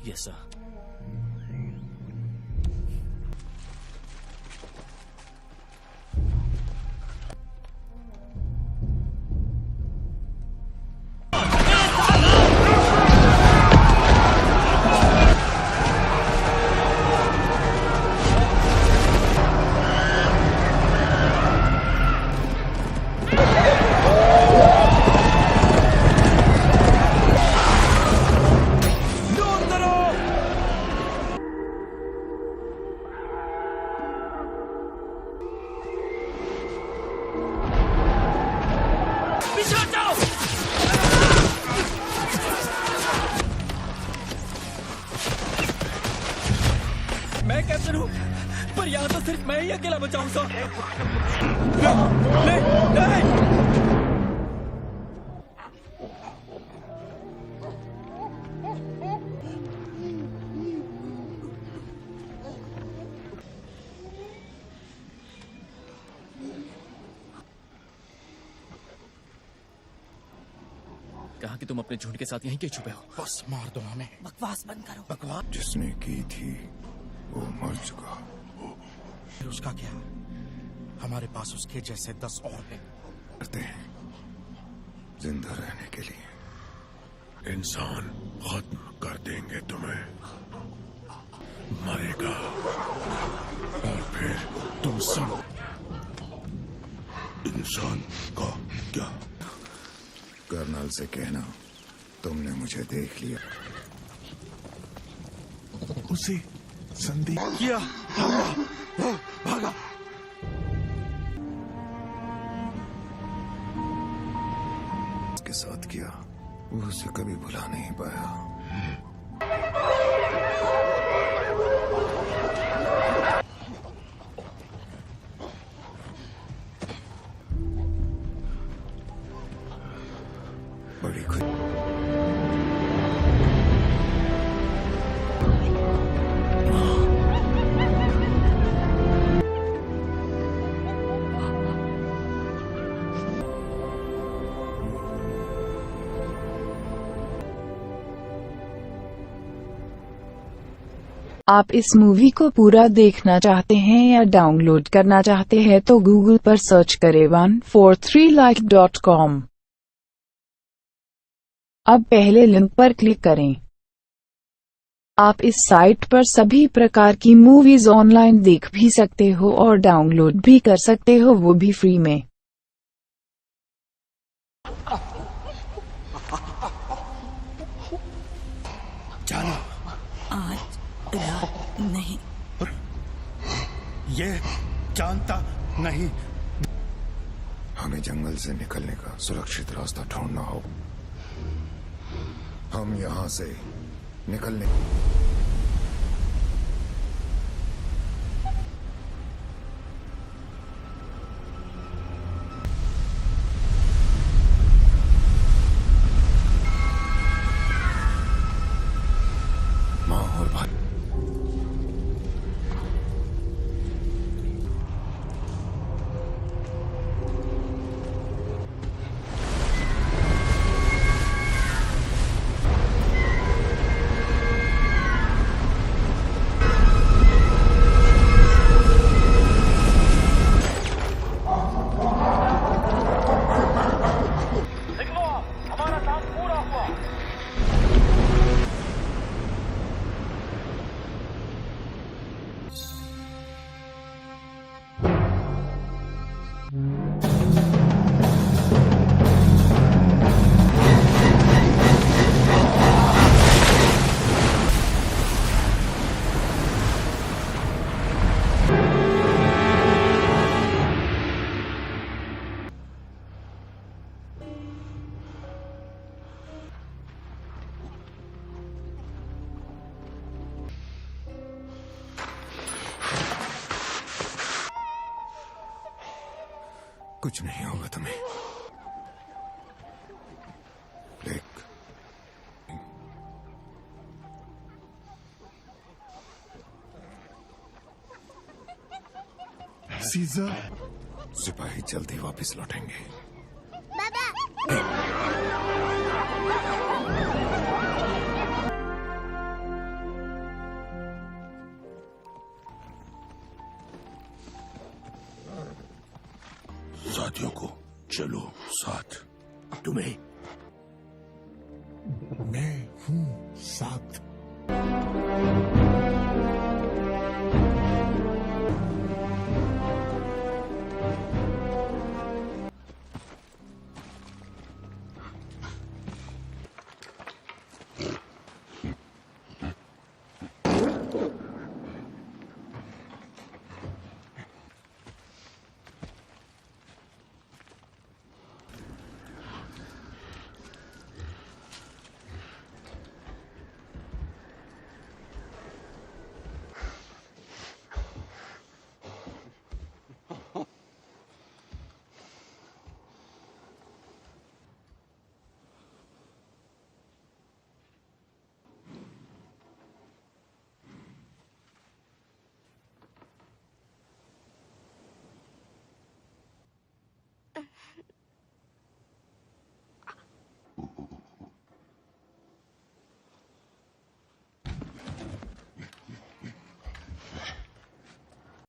Yes sir. मैं captain हूँ, पर यहाँ तो सिर्फ मैं ही अकेला बचाऊँ सर। नहीं। कहा कि तुम अपने झुंड के साथ यहीं के छुपे हो। बस मार दो हमें। बकवास बंद करो। बकवास जिसने की थी वो मर चुका। उसका क्या? हमारे पास उसके जैसे 10 और हैं। करते हैं जिंदा रहने के लिए। इंसान खत्म कर देंगे तुम्हें, मरेगा और फिर तुम सब। इंसान का क्या? कर्नल से कहना तुमने मुझे देख लिया। उसी संधि किया भागा। उसके साथ किया, वो उसे कभी भुला नहीं पाया। बड़ी खुशी आप इस मूवी को पूरा देखना चाहते हैं या डाउनलोड करना चाहते हैं तो गूगल पर सर्च करें 143like.com। अब पहले लिंक पर क्लिक करें। आप इस साइट पर सभी प्रकार की मूवीज ऑनलाइन देख भी सकते हो और डाउनलोड भी कर सकते हो, वो भी फ्री में। जाना आज रात नहीं। ये जानता नहीं। हमें जंगल से निकलने का सुरक्षित रास्ता ढूंढना हो। हम यहाँ से निकलने माँ और भाई कुछ नहीं होगा तुम्हें। देख, सीजर सिपाही जल्दी वापस लौटेंगे। साथियों को चलो साथ। तुम्हें मैं हूँ साथ।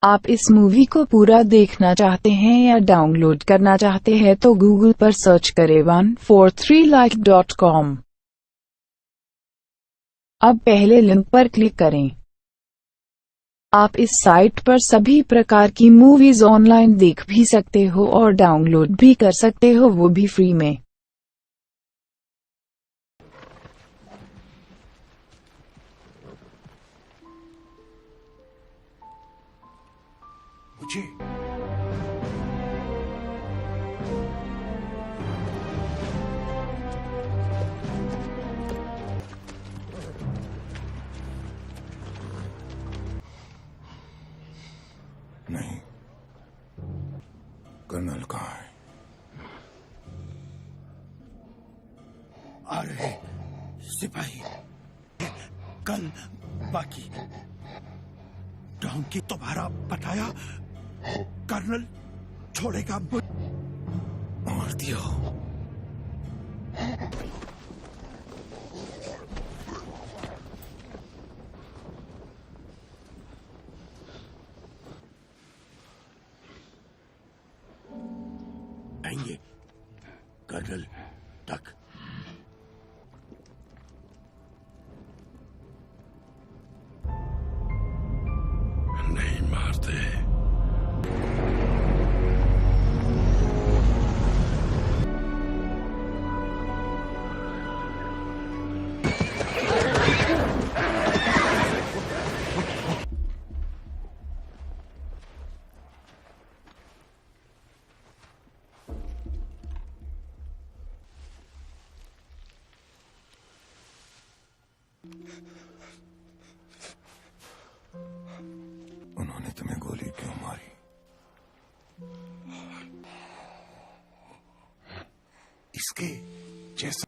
आप इस मूवी को पूरा देखना चाहते हैं या डाउनलोड करना चाहते हैं तो गूगल पर सर्च करें 143like.com। अब पहले लिंक पर क्लिक करें। आप इस साइट पर सभी प्रकार की मूवीज ऑनलाइन देख भी सकते हो और डाउनलोड भी कर सकते हो, वो भी फ्री में। मुझे नहीं, कर्नल कहाँ है? आ रहे सिपाही कल बाकी डाउन की तुम्हारा बताया कर्नल छोड़ेगा मार दिया। आएंगे कर्नल तक। नहीं मारते। उन्होंने तुम्हें गोली क्यों मारी? इसके जैसा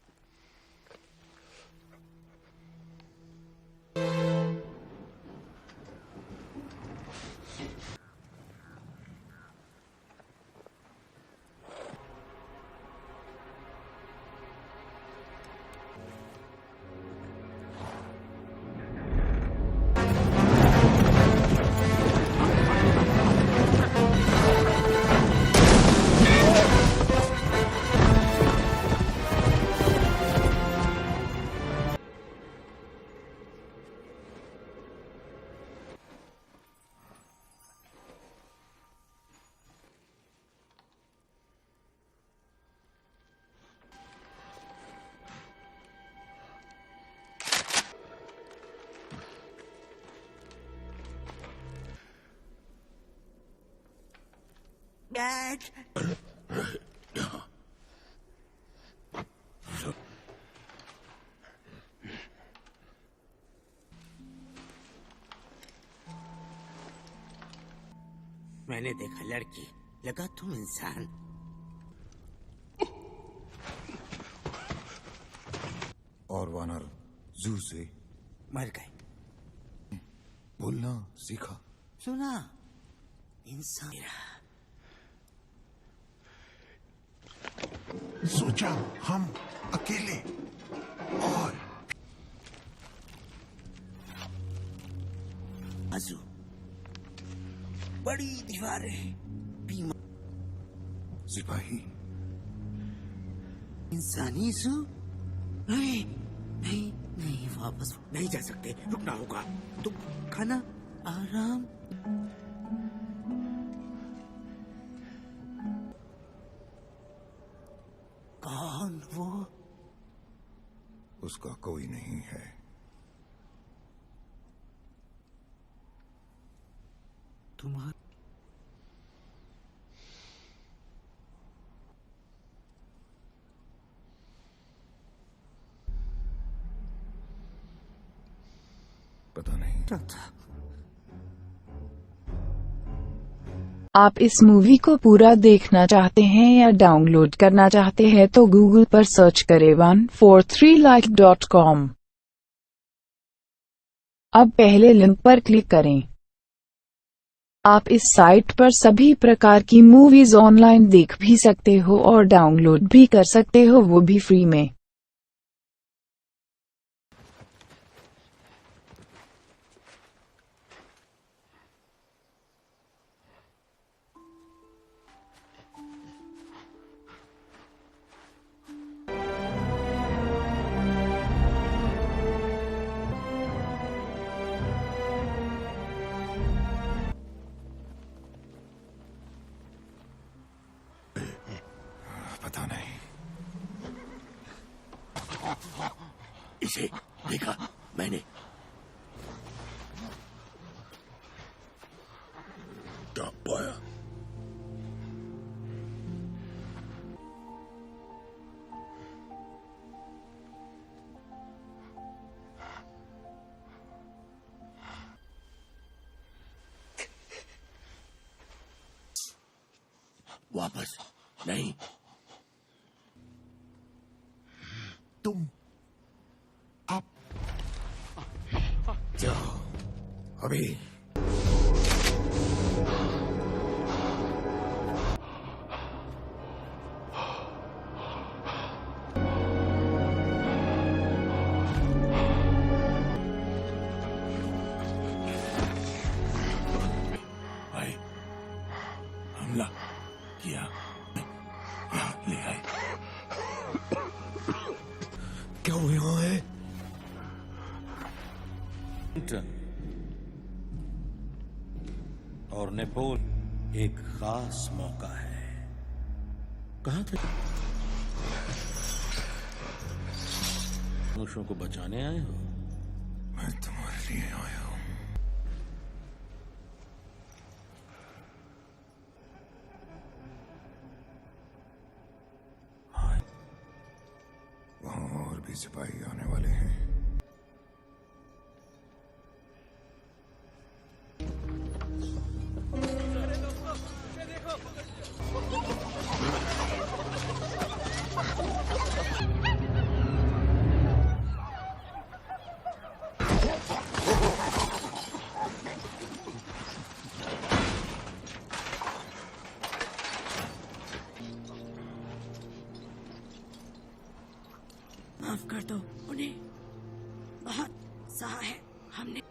डैड, मैंने देखा लड़की, लगा तुम इंसान। और वानर जू से मर गए। बोलना सीखा। सुना, इंसान मेरा। सोचा हम अकेले और आजू बड़ी दीवारें, बीमा सिपाही इंसानी सू? नहीं नहीं नहीं, वापस नहीं जा सकते, रुकना होगा। तुम खाना आराम। कौन वो? उसका कोई नहीं है। तुम्हारा पता नहीं। आप इस मूवी को पूरा देखना चाहते हैं या डाउनलोड करना चाहते हैं तो गूगल पर सर्च करें 143like.com। अब पहले लिंक पर क्लिक करें। आप इस साइट पर सभी प्रकार की मूवीज ऑनलाइन देख भी सकते हो और डाउनलोड भी कर सकते हो, वो भी फ्री में। पता नहीं। इसे देखा मैंने। क्या पाया? वापस नहीं। तुम आप जाओ अभी। आए, हमला किया, यहाँ ले आए। क्या वो यहाँ है? और नेपोल एक खास मौका है। कहाँ थे? मनुष्यों को बचाने आए हो? मैं तुम्हारे लिए आया हूँ। वहाँ और भी सिपाही आने वाले हैं। माफ कर दो उन्हें, बहुत सहा है हमने।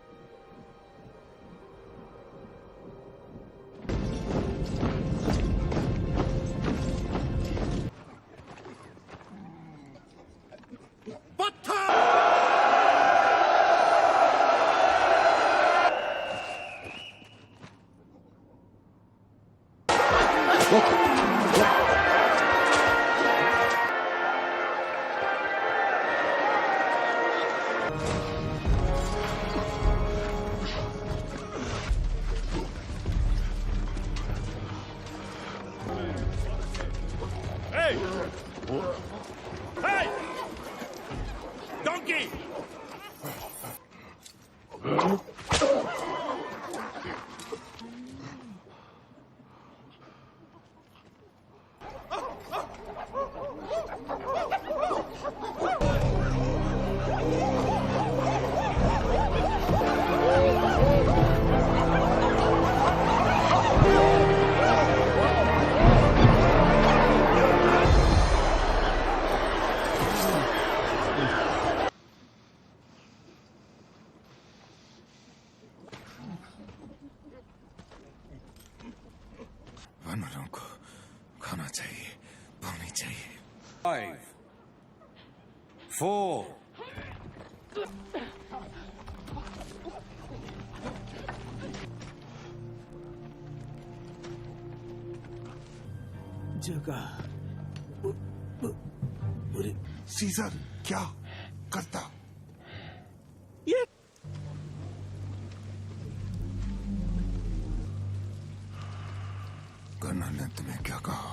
Donkey! होना चाहिए, होनी चाहिए। 5, 4, जगह सीजर क्या करता? ये कर्नल ने तुम्हें क्या कहा?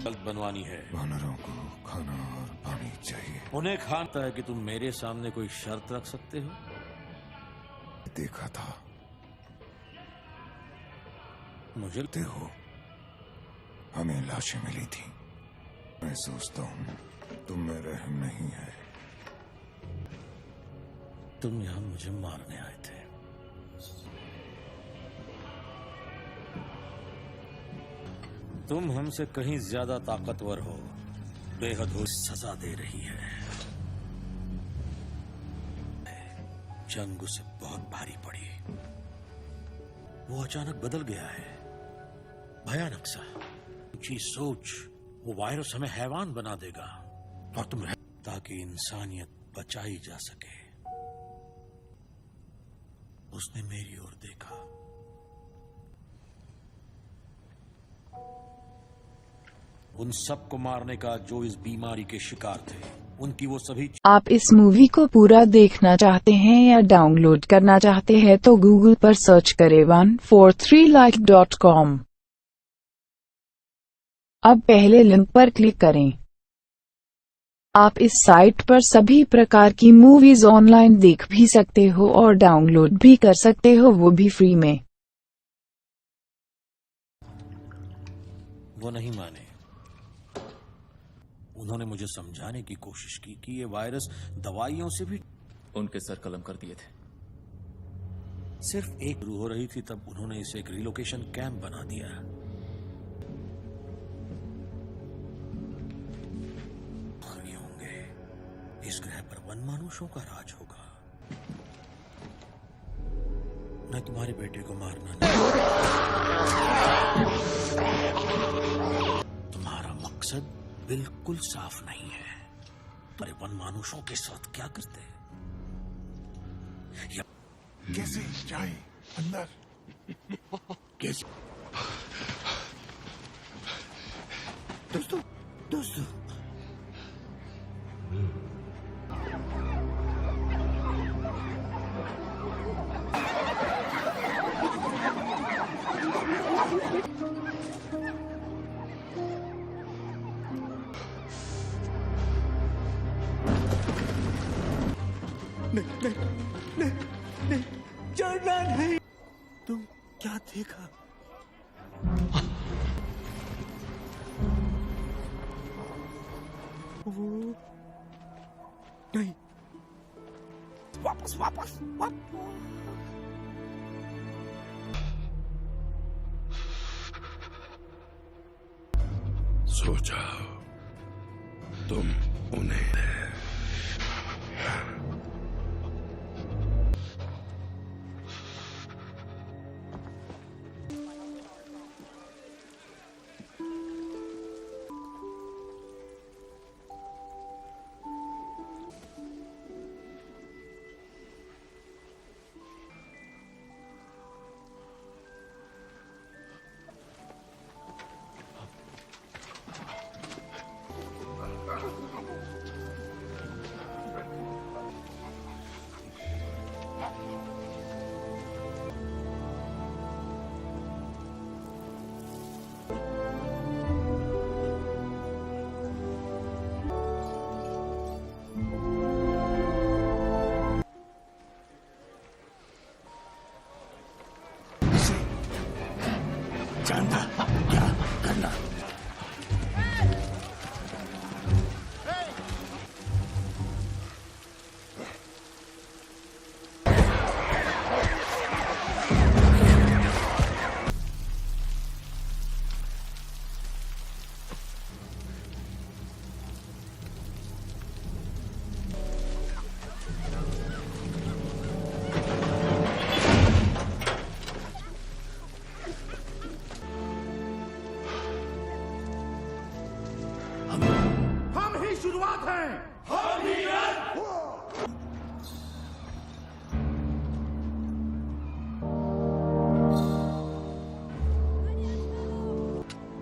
गलत बनवानी है। वानरों को खाना और पानी चाहिए। उन्हें खाना है कि तुम मेरे सामने कोई शर्त रख सकते हो? देखा था। मुझे हो हमें लाशें मिली थी। मैं सोचता हूँ तुम में रहम नहीं है। तुम यहां मुझे मारने आए थे। तुम हमसे कहीं ज्यादा ताकतवर हो, बेहद हो सजा दे रही है। जंग उसे बहुत भारी पड़ी। वो अचानक बदल गया है, भयानक सा। ऊंची सोच, वो वायरस हमें हैवान बना देगा और तुम ताकि इंसानियत बचाई जा सके। उसने मेरी ओर देखा। उन सबको मारने का जो इस बीमारी के शिकार थे, उनकी वो सभी आप इस मूवी को पूरा देखना चाहते हैं या डाउनलोड करना चाहते हैं तो गूगल पर सर्च करें 143like.com। अब पहले लिंक पर क्लिक करें। आप इस साइट पर सभी प्रकार की मूवीज ऑनलाइन देख भी सकते हो और डाउनलोड भी कर सकते हो, वो भी फ्री में। वो नहीं माने। उन्होंने मुझे समझाने की कोशिश की कि ये वायरस दवाइयों से भी। उनके सर कलम कर दिए थे। सिर्फ एक शुरू हो रही थी तब उन्होंने इसे एक रिलोकेशन कैंप बना दिया। नहीं होंगे। इस ग्रह पर वनमानुषों का राज होगा। मैं तुम्हारे बेटे को मारना नहीं। तुम्हारा मकसद बिल्कुल साफ नहीं है। अरे वनमानुषों के साथ क्या करते हैं? कैसे जाए अंदर? कैसे? दोस्तों नहीं, चलना नहीं। तुम क्या देखा? वो नहीं। वापस। सो जाओ, तुम उन्हें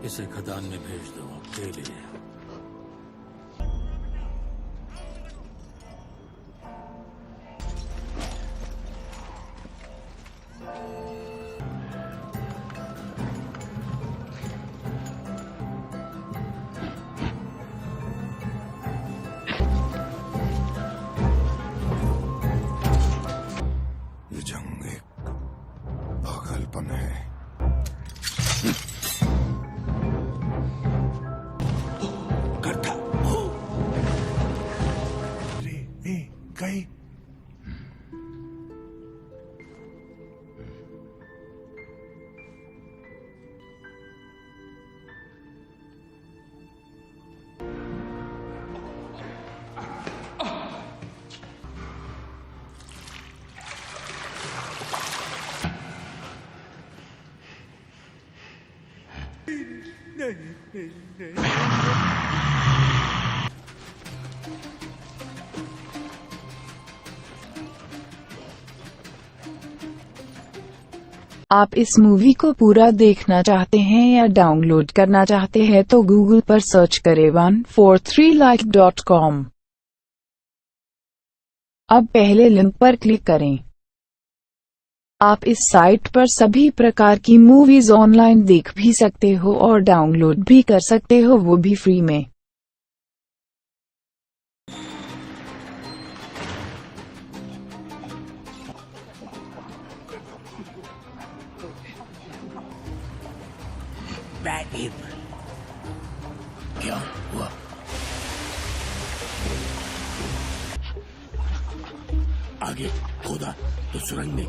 इसे खदान में भेज दो अकेले। ये जंग एक पागलपन है। करता कहीं आप इस मूवी को पूरा देखना चाहते हैं या डाउनलोड करना चाहते हैं तो गूगल पर सर्च करें 143like.com। अब पहले लिंक पर क्लिक करें। आप इस साइट पर सभी प्रकार की मूवीज ऑनलाइन देख भी सकते हो और डाउनलोड भी कर सकते हो, वो भी फ्री में। Bad able. क्या हुआ? आगे खोदा तो सुरंग में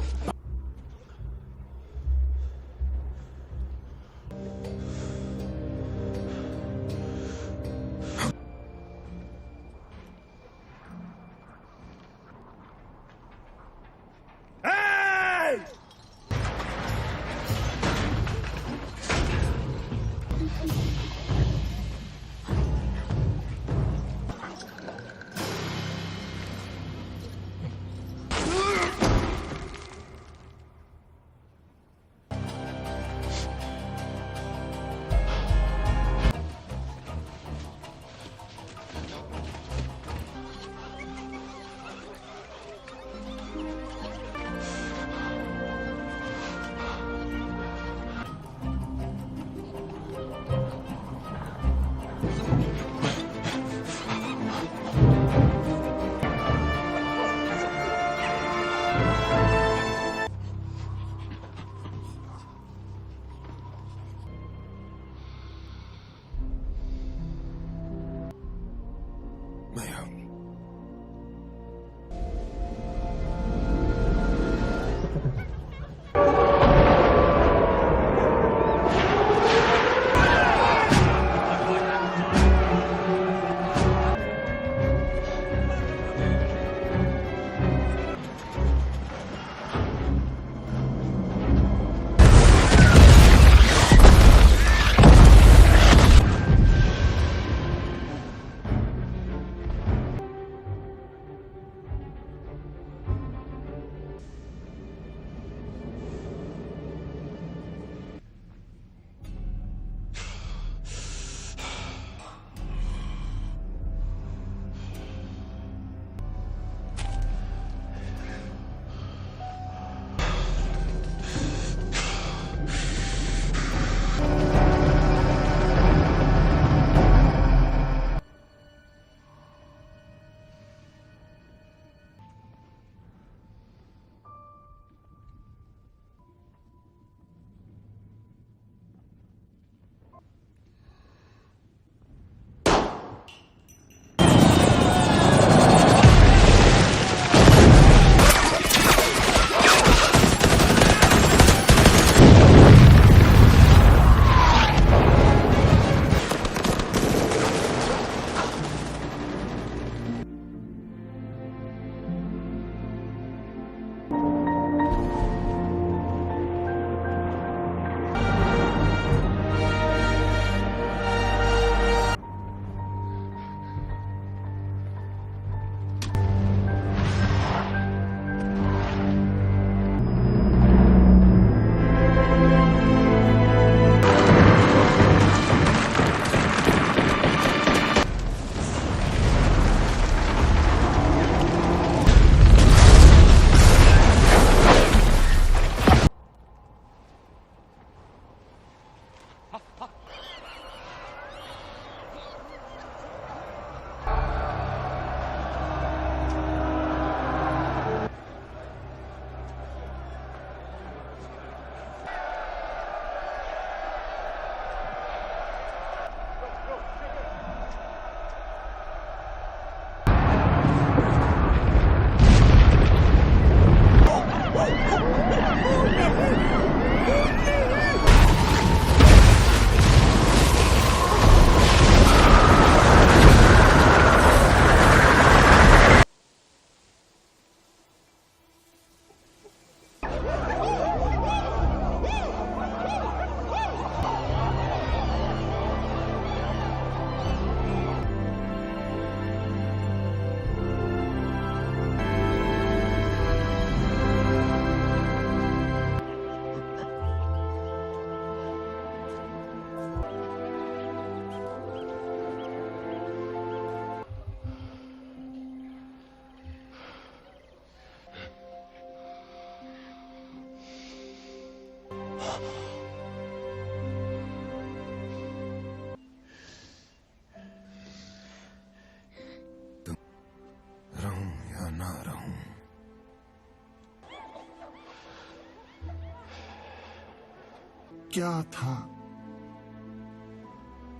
क्या था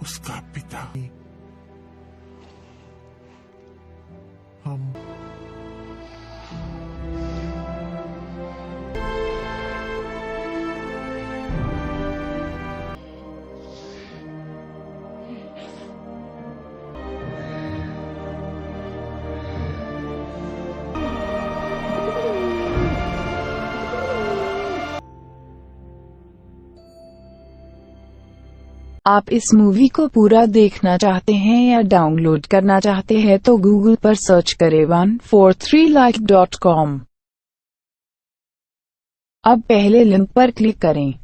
उसका पिता। हम आप इस मूवी को पूरा देखना चाहते हैं या डाउनलोड करना चाहते हैं तो गूगल पर सर्च करें 143like.com। अब पहले लिंक पर क्लिक करें।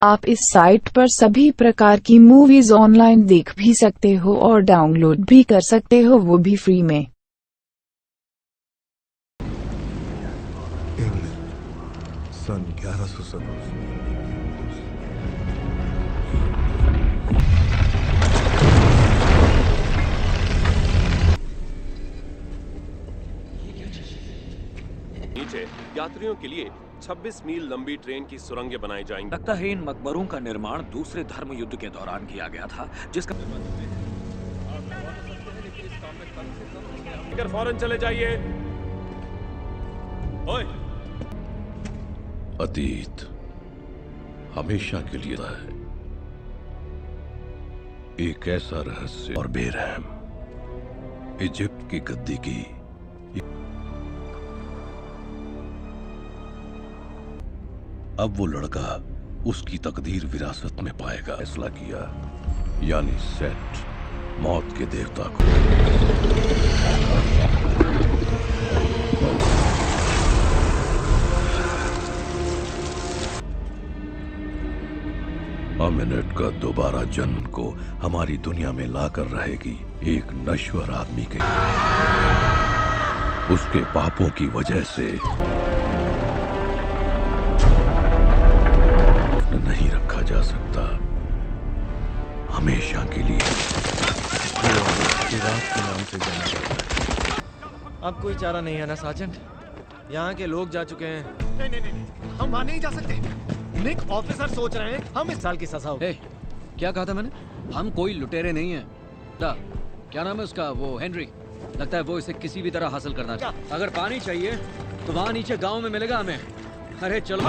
आप इस साइट पर सभी प्रकार की मूवीज ऑनलाइन देख भी सकते हो और डाउनलोड भी कर सकते हो, वो भी फ्री में। इंग्लैंड सन 1170। नीचे यात्रियों के लिए 26 मील लंबी ट्रेन की सुरंगें बनाई जाएंगी। लगता है इन मकबरों का निर्माण दूसरे धर्म युद्ध के दौरान किया गया था, जिसका फौरन चले जाइए। ओए, अतीत हमेशा के लिए है एक ऐसा रहस्य और बेरहम। इजिप्ट की गद्दी की अब वो लड़का उसकी तकदीर विरासत में पाएगा, फैसला किया, यानी सेट मौत के देवता को। अमिनेट का दोबारा जन्म को हमारी दुनिया में लाकर रहेगी एक नश्वर आदमी के। उसके पापों की वजह से नहीं रखा जा सकता हमेशा के लिए। इराक के नाम से जाना जाता है। अब कोई चारा नहीं है ना सार्जेंट? यहाँ के लोग जा चुके हैं। नहीं, हम वहां नहीं जा सकते। निक ऑफिसर सोच रहे हैं हम इस साल की सजा होगी। क्या कहा था मैंने? हम कोई लुटेरे नहीं हैं। क्या नाम है उसका? वो हेनरी। लगता है वो इसे किसी भी तरह हासिल करना चाहता है। अगर पानी चाहिए तो वहाँ नीचे गांव में मिलेगा हमें। अरे चलो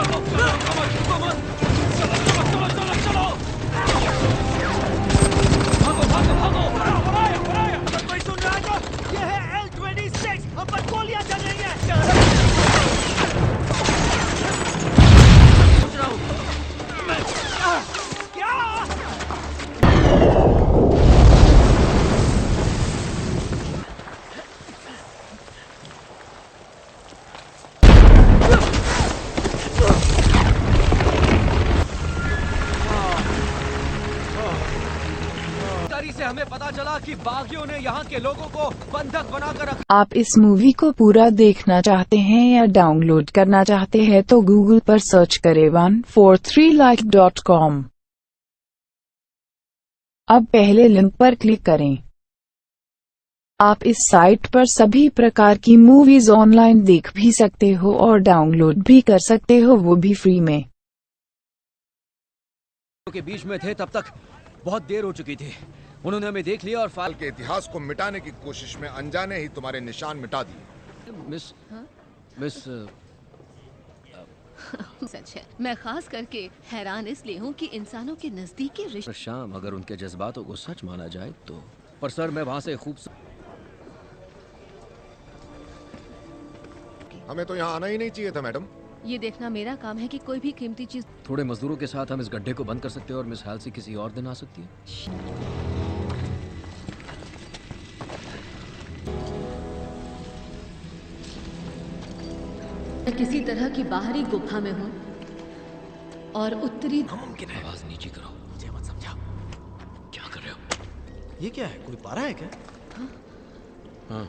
कोई सुन रहा है तो? ये है L-26, हम पर गोलियां चल रही हैं। से हमें पता चला कि बागियों ने यहाँ के लोगों को बंधक बनाकर रखा। आप इस मूवी को पूरा देखना चाहते हैं या डाउनलोड करना चाहते हैं तो गूगल पर सर्च करें 143like.com। अब पहले लिंक पर क्लिक करें। आप इस साइट पर सभी प्रकार की मूवीज ऑनलाइन देख भी सकते हो और डाउनलोड भी कर सकते हो, वो भी फ्री में। के बीच में थे तब तक बहुत देर हो चुकी थी। उन्होंने हमें देख लिया और फाल के इतिहास को मिटाने की कोशिश में अनजाने ही तुम्हारे निशान मिटा दिए। मिस सच है। मैं खास करके हैरान इसलिए हूँ कि इंसानों के नजदीकी रिश्ते। शाम अगर उनके जज्बातों को सच माना जाए तो। पर सर मैं वहाँ से हमें तो यहाँ आना ही नहीं चाहिए था मैडम। ये देखना मेरा काम है कि कोई भी कीमती चीज। थोड़े मजदूरों के साथ हम इस गड्ढे को बंद कर सकते हैं और मिस हालसी किसी और दिन आ सकती है। मैं किसी तरह की बाहरी गुफा में हूँ और उत्तरी। मुमकिन है। आवाज नीचे करो, मुझे मत समझाओ। क्या कर रहे हो? ये क्या है? कोई पारा है क्या? हाँ।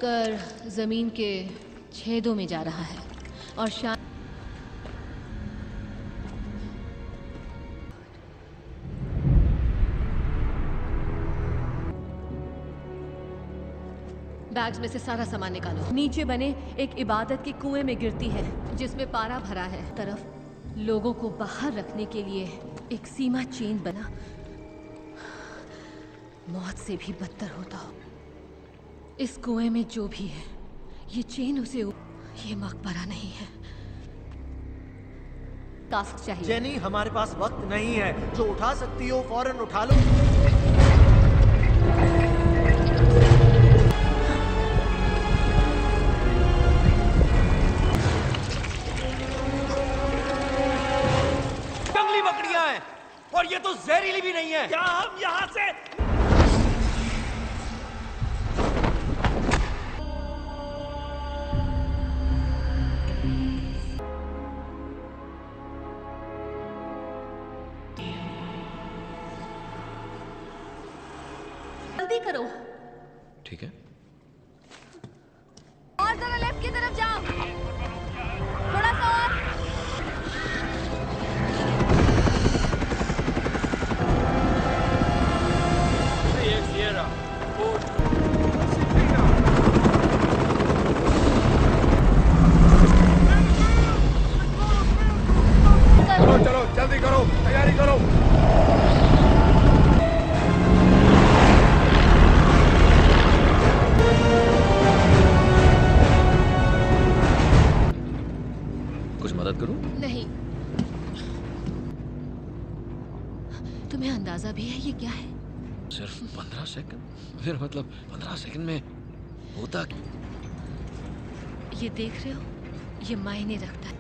कर जमीन के छेदों में जा रहा है और बैग्स में से सारा सामान निकालो। नीचे बने एक इबादत के कुएं में गिरती है जिसमें पारा भरा है। तरफ लोगों को बाहर रखने के लिए एक सीमा चेन बना मौत से भी बदतर होता हो। इस कुएं में जो भी है, ये चेन उसे ये मकबरा नहीं है। टास्क चाहिए। जेनी, हमारे पास वक्त नहीं है। जो उठा सकती हो फौरन उठा लो। जंगली बकरियां हैं और ये तो जहरीली भी नहीं है। क्या हम यहाँ से जल्दी करो। ठीक है। और जरा लेफ्ट की तरफ जाओ। थोड़ा सा और। चलो चलो जल्दी करो, तैयारी करो। कुछ मदद करूं? नहीं। तुम्हें अंदाजा भी है ये क्या है? सिर्फ 15 सेकंड? फिर मतलब 15 सेकंड में होता क्या? ये देख रहे हो? ये मायने रखता है।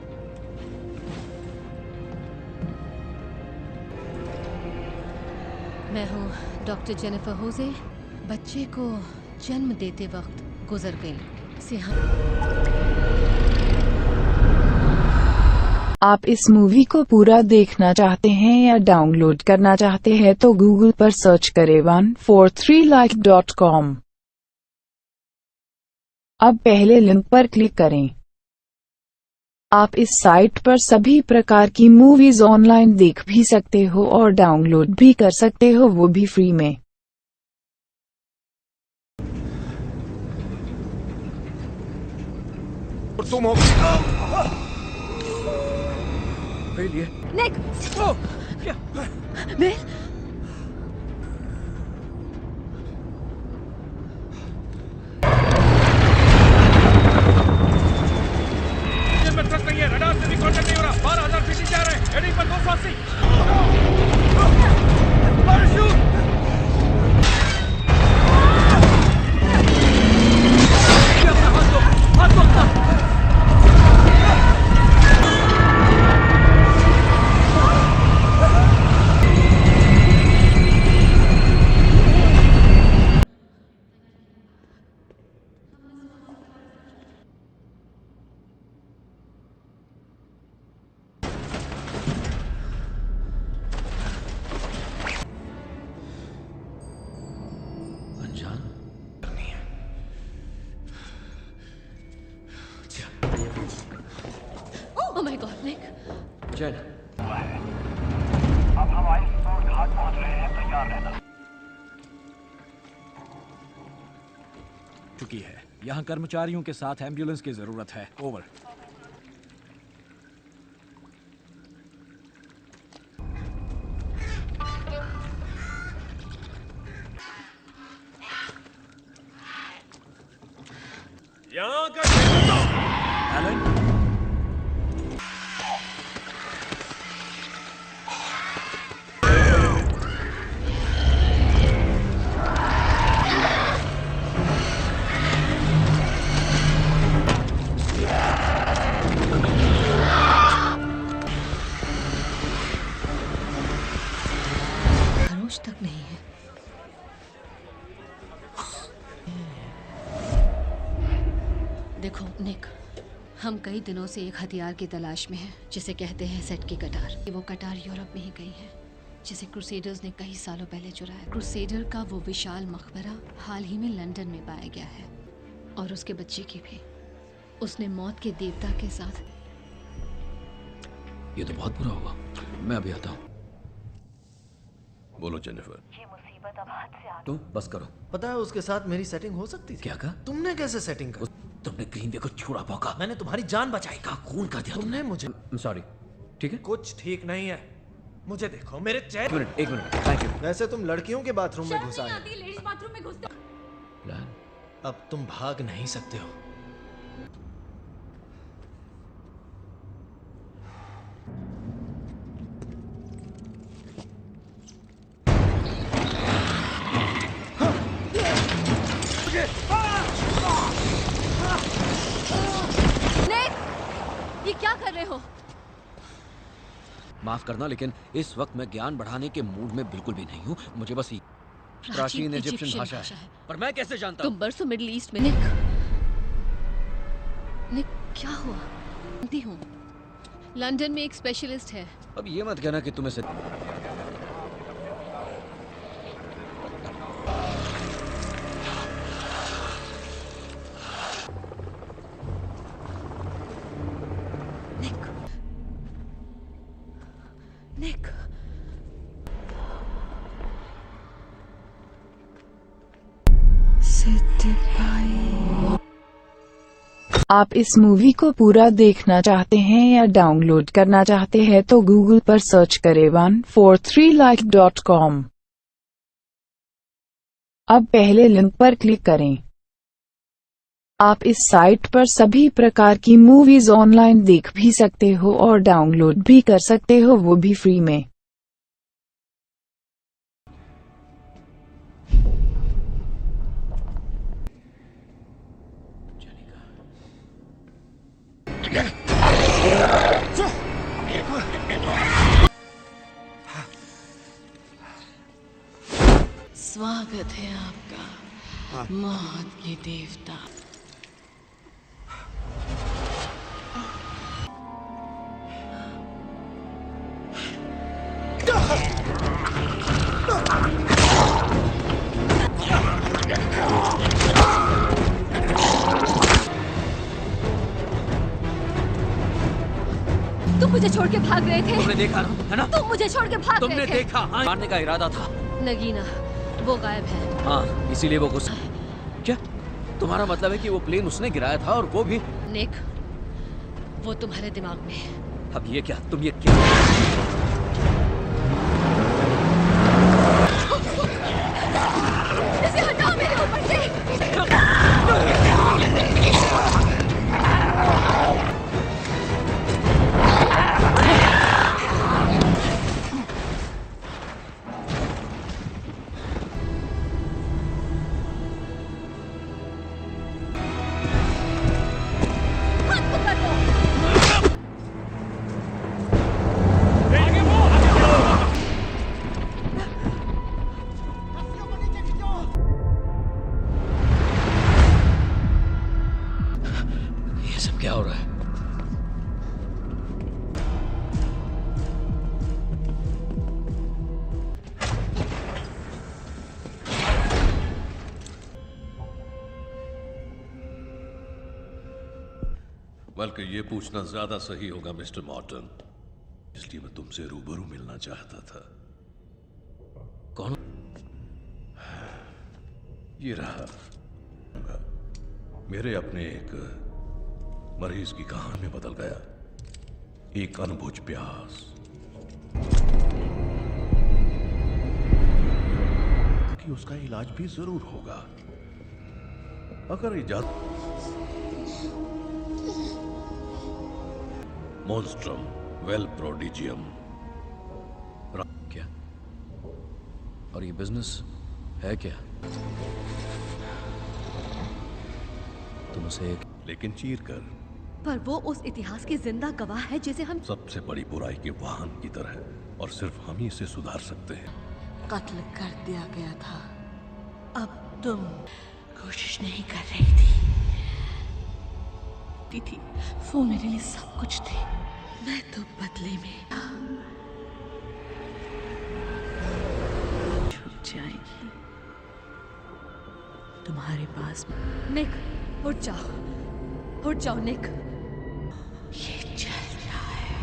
मैं हूँ डॉक्टर जेनिफर होजे। बच्चे को जन्म देते वक्त गुजर गई। आप इस मूवी को पूरा देखना चाहते हैं या डाउनलोड करना चाहते हैं तो गूगल पर सर्च करें 143like.com। अब पहले लिंक पर क्लिक करें। आप इस साइट पर सभी प्रकार की मूवीज ऑनलाइन देख भी सकते हो और डाउनलोड भी कर सकते हो, वो भी फ्री में। तुम हो निक! बिल! में थ्रस्ट नहीं है, रडार से भी कांटेक्ट नहीं हो रहा। 12,000 फीट जा रहे हैं, हेडिंग पर 280। पैराशूट! हाथ दो। Oh my God, Nick! चल। अब हम आइसबर्ग घाट पहुंच रहे हैं, तैयार रहना। चुकी है। यहाँ कर्मचारियों के साथ एम्बुलेंस की जरूरत है। ओवर। यहाँ का एलन? खरोच तक नहीं है। देखो निक, हम कई दिनों से एक हथियार की तलाश में हैं जिसे कहते हैं सेट की कटार। वो कटार यूरोप में ही गई है, जिसे क्रूसेडर्स ने कई सालों पहले चुराया। क्रूसेडर का वो विशाल मकबरा हाल ही में लंदन में पाया गया है, और उसके बच्चे की भी। उसने मौत के देवता के साथ। ये तो बहुत बुरा होगा। मैं अभी आता हूँ। बोलो जेनिफर। ये मुसीबत अब हाथ से आ तुम बस करो। पता है उसके साथ मेरी सेटिंग हो सकती थी। क्या कहा? तुमने कैसे सेटिंग कर? तुमने ग्रीनवे को छुड़ा भौंका। मैंने तुम्हारी जान बचाई। का खून कर दिया तुमने मुझे। सॉरी। ठीक है? कुछ ठीक नहीं है। मुझे देखो, मेरे चेहरे। एक मिनट, थैंक यू। वैसे तुम लड़कियों के बाथरूम में घुसा है। लेडीज बाथरूम में घुसते। अब तुम भाग नहीं सकते हो। ये क्या कर रहे हो? माफ करना, लेकिन इस वक्त मैं ज्ञान बढ़ाने के मूड में बिल्कुल भी नहीं हूँ। मुझे बस प्राचीन इजिप्शियन भाषा है, पर मैं कैसे जानता तुम बरसों मिडिल ईस्ट में। निक, क्या हुआ? जानती हूँ, लंदन में एक स्पेशलिस्ट है। अब ये मत कहना कि तुम्हें से निक, आप इस मूवी को पूरा देखना चाहते हैं या डाउनलोड करना चाहते हैं तो गूगल पर सर्च करें 143like.com। अब पहले लिंक पर क्लिक करें। आप इस साइट पर सभी प्रकार की मूवीज ऑनलाइन देख भी सकते हो और डाउनलोड भी कर सकते हो, वो भी फ्री में। स्वागत है आपका, मौत के देवता। तुम मुझे छोड़ के भाग रहे थे। तुमने देखा ना, है ना? तुम मुझे छोड़ के भाग तुमने रहे थे। देखा, मारने का इरादा था। नगीना, वो गायब है। हाँ, इसीलिए वो गुस्सा। क्या तुम्हारा मतलब है कि वो प्लेन उसने गिराया था, और वो भी? निक, वो तुम्हारे दिमाग में है। अब ये क्या, तुम ये क्या? इसे हटाओ मेरे ऊपर से। क्या हो रहा है? बल्कि ये पूछना ज्यादा सही होगा मिस्टर मॉर्टन, इसलिए मैं तुमसे रूबरू मिलना चाहता था। कौन? ये रहा मेरे अपने एक मरीज की कहानी में बदल गया। एक अनबुझ प्यास, कि उसका इलाज भी जरूर होगा अगर इजाजत। मॉन्स्ट्रम वेल प्रोडिजियम। क्या? और ये बिजनेस है क्या? तुम उसे लेकिन चीर कर। पर वो उस इतिहास के जिंदा गवाह है जिसे हम सबसे बड़ी बुराई के वाहन की तरह, और सिर्फ हम ही इसे सुधार सकते हैं। कत्ल कर दिया गया था, अब तुम कोशिश नहीं कर रही थी। वो मेरे लिए सब कुछ थे, मैं तो बदले में छूट जाएगी तुम्हारे पास। निक, उठ जाओ निक। ये चल रहा है।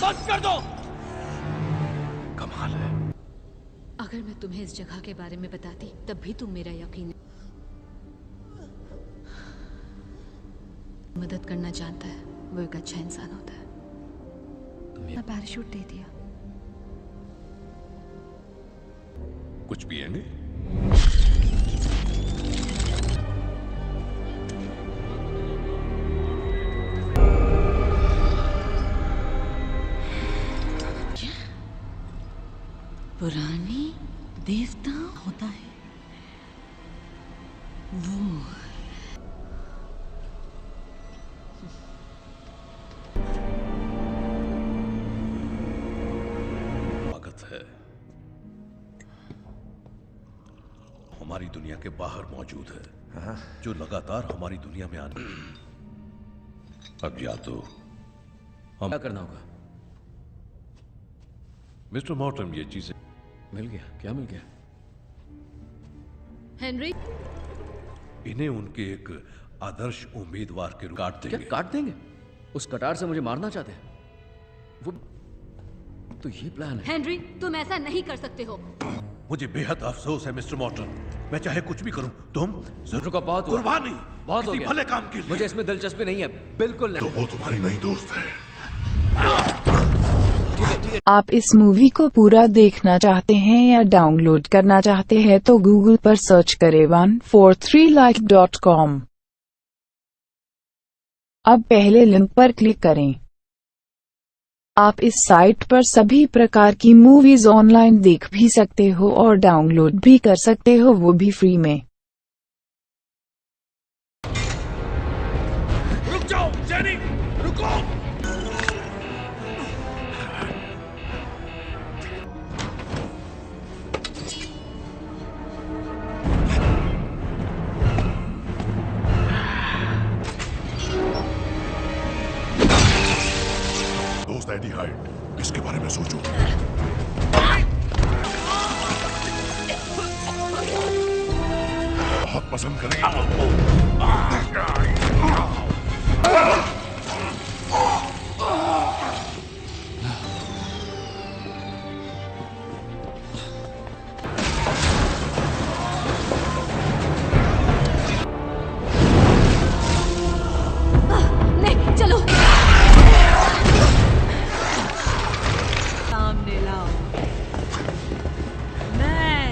बंद कर दो। कमाल है। अगर मैं तुम्हें इस जगह के बारे में बताती तब भी तुम मेरा यकीन मदद करना चाहता है। वो एक अच्छा इंसान होता है। तुमने पैराशूट दे दिया। कुछ पिएंगे? पुरानी देवता होता है वो। स्वागत है। हमारी दुनिया के बाहर मौजूद है, जो लगातार हमारी दुनिया में आने। अब या तो हम क्या करना होगा? मिस्टर मॉर्टन, ये चीजें मिल गया? क्या मिल गया? हेनरी, इन्हें उनके एक आदर्श उम्मीदवार के रूप काट देंगे। क्या काट देंगे? उस कटार से मुझे मारना चाहते हैं वो? तो ये प्लान है। हेनरी, तुम ऐसा नहीं कर सकते हो। मुझे बेहद अफसोस है मिस्टर मॉर्टन, मैं चाहे कुछ भी करूं, तुम जरूर का बहुत हुआ। कुर्बानी बहुत हो किसी गया। भले काम के लिए। मुझे इसमें दिलचस्पी नहीं है, बिल्कुल नहीं। तो वो तुम्हारी नई दोस्त है। आप इस मूवी को पूरा देखना चाहते हैं या डाउनलोड करना चाहते हैं तो गूगल पर सर्च करें 143like.com। अब पहले लिंक पर क्लिक करें। आप इस साइट पर सभी प्रकार की मूवीज ऑनलाइन देख भी सकते हो और डाउनलोड भी कर सकते हो, वो भी फ्री में। रुक जाओ जेनी, रुको। दोस्त एडी हाइट, इसके बारे में सोचो। बहुत पसंद करेंगे। नहीं, चलो सामने लाओ। मैं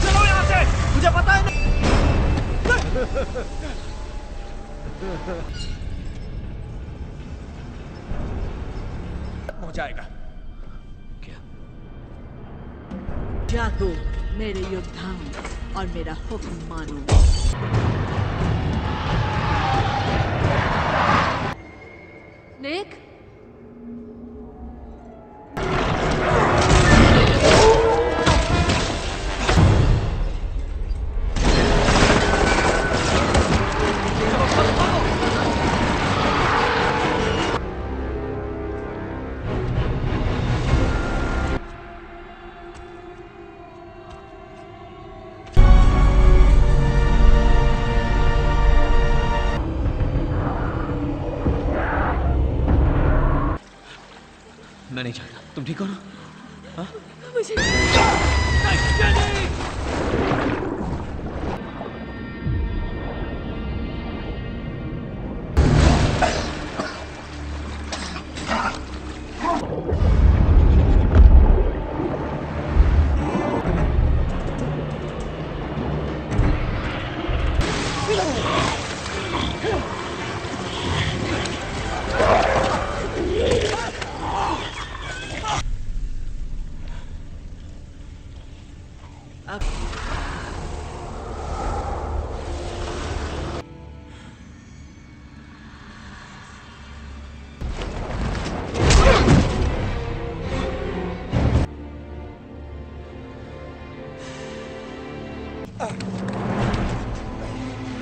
चलो यहाँ से, मुझे पता है हो जाएगा। जागो मेरे योद्धाओं और मेरा हुक्म मानो। निक, मैं नहीं चाहता। तुम ठीक हो ना? हाँ? मुझे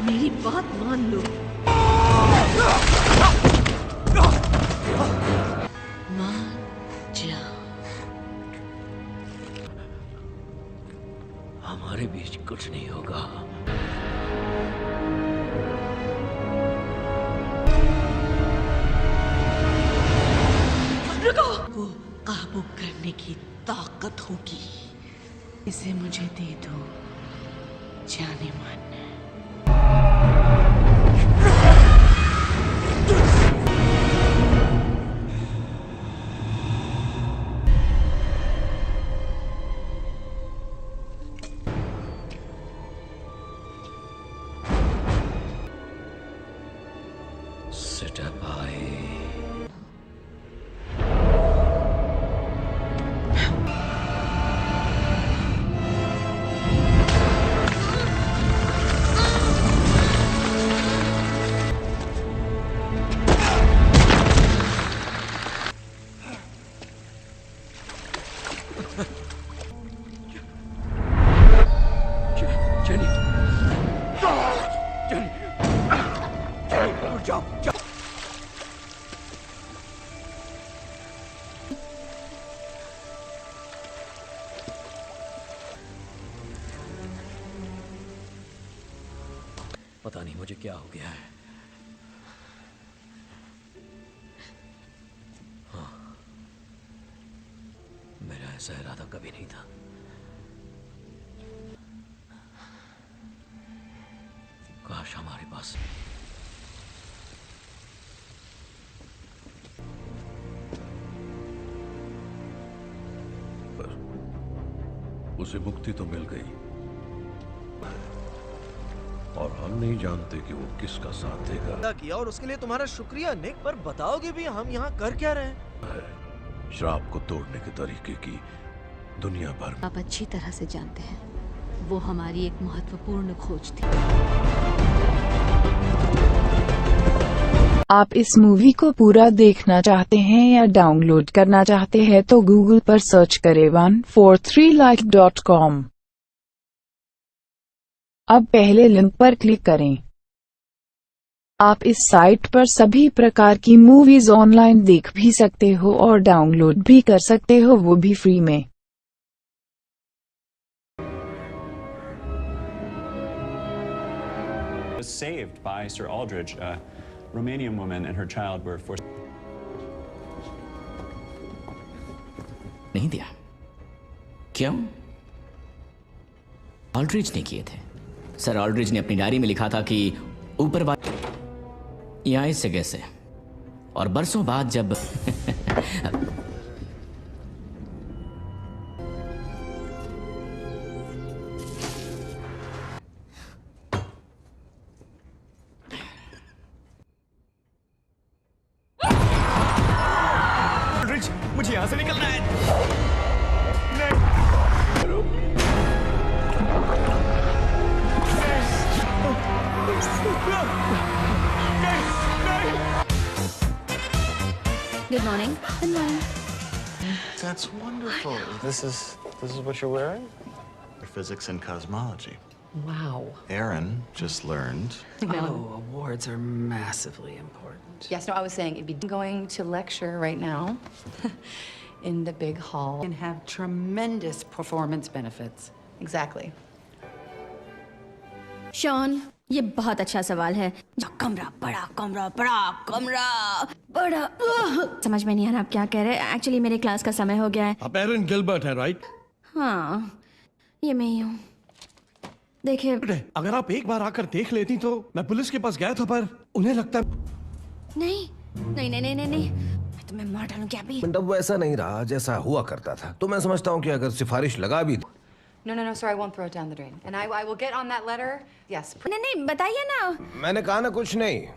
मेरी बात मान लो। मान जाओ। हमारे बीच कुछ नहीं होगा। रुको, वो काबू करने की ताकत होगी। इसे मुझे दे दो, जाने मन। Sit up high. Jenny! Jenny! Jenny, जाओ, जाओ। पता नहीं मुझे क्या हो गया है। हाँ, मेरा ऐसा इरादा कभी नहीं था। काश हमारे पास उसे मुक्ति तो मिल गई और हम नहीं जानते कि वो किसका साथ देगा। किया और उसके लिए तुम्हारा शुक्रिया निक, पर बताओगे भी हम यहाँ कर क्या रहे हैं? श्राप को तोड़ने के तरीके की दुनिया भर में आप अच्छी तरह से जानते हैं, वो हमारी एक महत्वपूर्ण खोज थी। आप इस मूवी को पूरा देखना चाहते हैं या डाउनलोड करना चाहते हैं तो गूगल पर सर्च करें 143like.com। अब पहले लिंक पर क्लिक करें। आप इस साइट पर सभी प्रकार की मूवीज ऑनलाइन देख भी सकते हो और डाउनलोड भी कर सकते हो, वो भी फ्री में। Was saved by Sir Aldridge, a Romanian woman and her child were forced. नहीं दिया। क्यों? ऑल्ड्रिज ने किए थे। सर ऑल्ड्रिज ने अपनी डायरी में लिखा था कि ऊपर वाले यहाँ इस जगह से, और बरसों बाद जब मुझे यहाँ से निकलना है। Good morning. Good morning. That's wonderful. This is what you're wearing? Physics and cosmology. Wow. Aaron just learned. Oh, awards are massively important. Yes, no, I was saying it'd be going to lecture right now in the big hall. And have tremendous performance benefits. Exactly. Shawn, ये बहुत अच्छा सवाल है। कमरा बड़ा, कमरा बड़ा, कमरा बड़ा। समझ में नहीं आ रहा आप क्या कह रहे हैं। एक्चुअली मेरे क्लास का समय हो गया है। आप एरन गिलबर्ट हैं, राइट? हाँ, ये मैं ही हूँ। देखिए, अगर आप एक बार आकर देख लेती तो मैं पुलिस के पास गया था, पर उन्हें लगता नहीं नहीं नहीं नहीं नहीं नहीं, मैं तुम्हें मार डालूं क्या भी। अब वैसा नहीं रहा जैसा हुआ करता था, तो मैं समझता हूँ कि अगर सिफारिश लगा भी No, sir, I won't throw it down the drain. And I will get on that letter. Yes. नहीं, बताइए ना। मैंने कहा ना कुछ नहीं।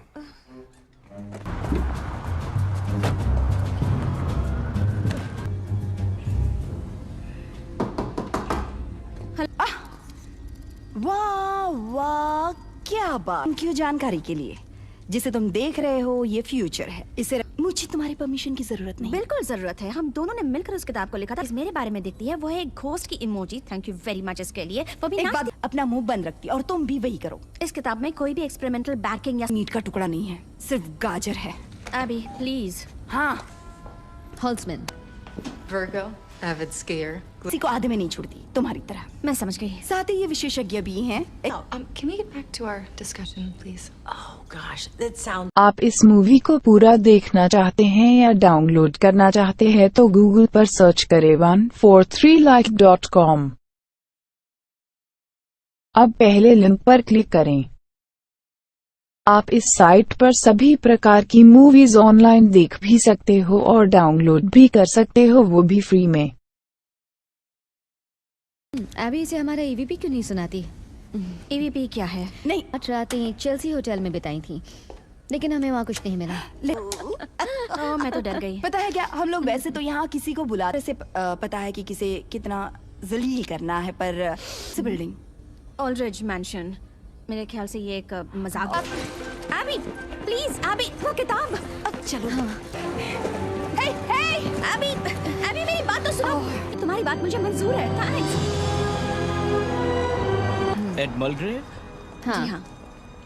वाह वाह, क्या बात। थैंक यू जानकारी के लिए। जिसे तुम देख रहे हो ये फ्यूचर है। इसे मुझे तुम्हारी परमिशन की जरूरत नहीं। बिल्कुल जरूरत है। हम दोनों ने मिलकर उस किताब को लिखा था। मेरे बारे में दिखती है, वो है एक घोस्ट की emoji. Thank you very much इसके लिए। वो भी एक बात, अपना मुंह बंद रखती और तुम भी वही करो। इस किताब में कोई भी एक्सपेरिमेंटल बैकिंग या मीट का टुकड़ा नहीं है, सिर्फ गाजर है। अभी प्लीज। हाँ। हॉल्समैन। Virgo, avid skier. किसी को आधे में नहीं छोड़ती, तुम्हारी तरह। मैं समझ गई। साथ ही ये विशेषज्ञ भी हैं। Can we get back to our discussion, please? Oh gosh, that sounds. आप इस मूवी को पूरा देखना चाहते हैं या डाउनलोड करना चाहते हैं तो गूगल पर सर्च करें 143like.com। अब पहले लिंक पर क्लिक करें। आप इस साइट पर सभी प्रकार की मूवीज ऑनलाइन देख भी सकते हो और डाउनलोड भी कर सकते हो, वो भी फ्री में। अभी इसे हमारा ईवीपी क्यों नहीं सुनाती? ईवीपी क्या है? नहीं, 8 रातें चेल्सी होटल में बिताई थी, लेकिन हमें वहाँ कुछ नहीं मिला। मैं तो डर गई। पता है क्या, हम लोग वैसे तो यहाँ किसी को बुलाने से पता है कि किसे कितना जलील करना है, पर बिल्डिंग ऑल्ड्रिज मैंशन, मेरे ख्याल से ये एक मजाक। एबी प्लीज, एबी वो किताब। अब चलो। हे एबी, एबी मेरी बात तो सुनो। तुम्हारी बात मुझे मंजूर है, थैंक्स। एड मलग्रेव? हाँ। जी हाँ।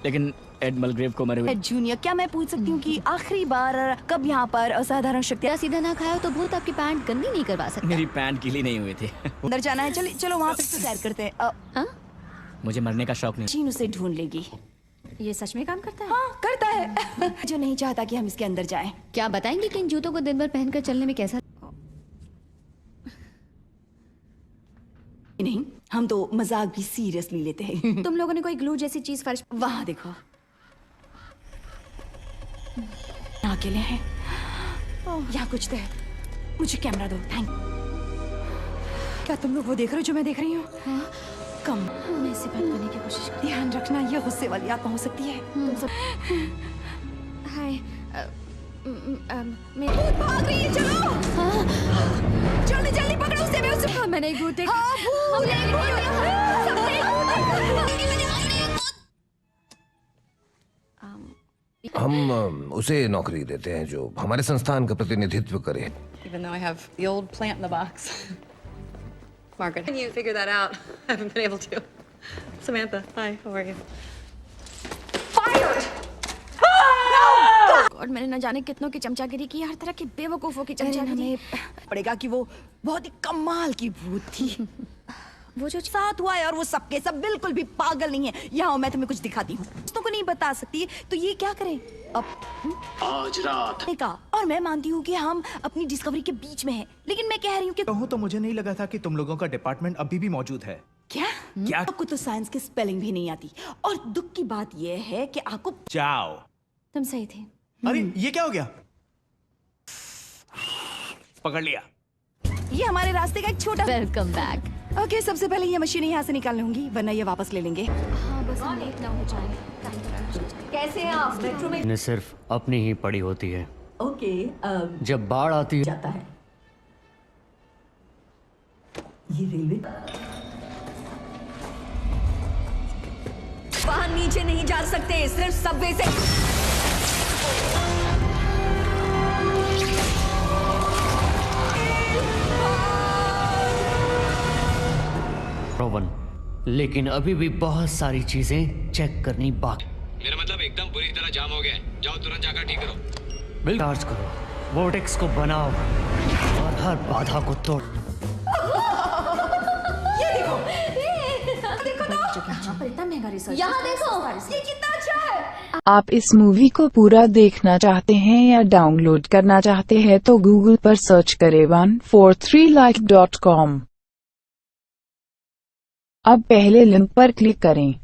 लेकिन एड मलग्रेव को मरे हुए। जूनियर, क्या मैं पूछ सकती हूँ कि आखिरी बार कब यहाँ पर असाधारण शक्ति? सीधा ना खाया तो भूत आपकी पैंट गंदी नहीं करवा सकता। मेरी पैंट गीली नहीं हुई थी। अंदर जाना है, चलो वहाँ पे सैर करते हैं। हाँ? मुझे मरने का शौक नहीं। चीन उसे ढूंढ लेगी। ये सच में काम करता है? हाँ, करता है। जो नहीं चाहता कि हम इसके अंदर जाएं। क्या बताएंगे कि इन जूतों को दिन भर पहनकर चलने में कैसा? नहीं, हम तो मजाक भी सीरियसली लेते हैं। तुम लोगों ने कोई ग्लू जैसी चीज फर्श? वहाँ देखो, अकेले हैं। यहाँ कुछ तो है। मुझे कैमरा दो, थैंक। क्या तुम लोग वो देख रहे हो जो मैं देख रही हूँ? हाँ? कम। मैं इसे बंद करने की कोशिश कर। ध्यान रखना, ये गुस्से वाली आत्मा हो सकती है। हाय, मैं भाग रही है, चलो। जल्दी जल्दी पकड़ो उसे, मैं उसे। हाँ, मैंने एक भूत देखा। हम उसे नौकरी देते हैं जो हमारे संस्थान का प्रतिनिधित्व करे। Even though I have the old plant in the box. Margaret, can you figure that out? I haven't been able to. Samantha, hi, how are you? Fired! और मैंने न जाने कितनों की चमचागिरी की, हर तरह की बेवकूफों की चमचागिरी। हमें पड़ेगा कि वो बहुत ही कमाल की भूत थी। वो जो साथ हुआ है, और वो सबके सब बिल्कुल भी पागल नहीं है। यहाँ मैं तुम्हें कुछ दिखाती हूँ, दोस्तों को नहीं बता सकती, तो ये क्या करें अब? आज रात का। और मैं मानती हूँ कि हम अपनी डिस्कवरी के बीच में हैं, लेकिन मैं कह रही हूँ कि कहूँ तो मुझे नहीं लगा था कि तुम लोगों का डिपार्टमेंट अभी भी मौजूद है। क्या? आपको तो साइंस की स्पेलिंग भी नहीं आती, और दुख की बात यह है कि आपको। जाओ। तुम सही थे। अरे ये क्या हो गया? पकड़ लिया। ये हमारे रास्ते का एक छोटा। Welcome back. ओके, सबसे पहले ये मशीन यहाँ से निकालने होंगी, वरना ये वापस ले लेंगे। हाँ, बस हम लेट ना हो जाए। कैसे हैं आप? मेट्रो में इन्हें सिर्फ अपनी ही पड़ी होती है। ओके, जब बाढ़ आती है जाता है। ये रेलवे वहाँ नीचे नहीं जा सकते, सिर्फ सबवे से। रोवन, लेकिन अभी भी बहुत सारी चीजें चेक करनी बाकी। मेरा मतलब एकदम बुरी तरह जाम हो गया है। जाओ तुरंत जाकर ठीक करो। बिल चार्ज करो, वोर्टेक्स को बनाओ और हर बाधा को तोड़। ये देखो, देखो तो। यहाँ पर इतना महंगा रिसर्च। यहाँ देखो, ये कितना अच्छा है। आप इस मूवी को पूरा देखना चाहते हैं या डाउनलोड करना चाहते हैं तो गूगल पर सर्च करें 143like.com। अब पहले लिंक पर क्लिक करें।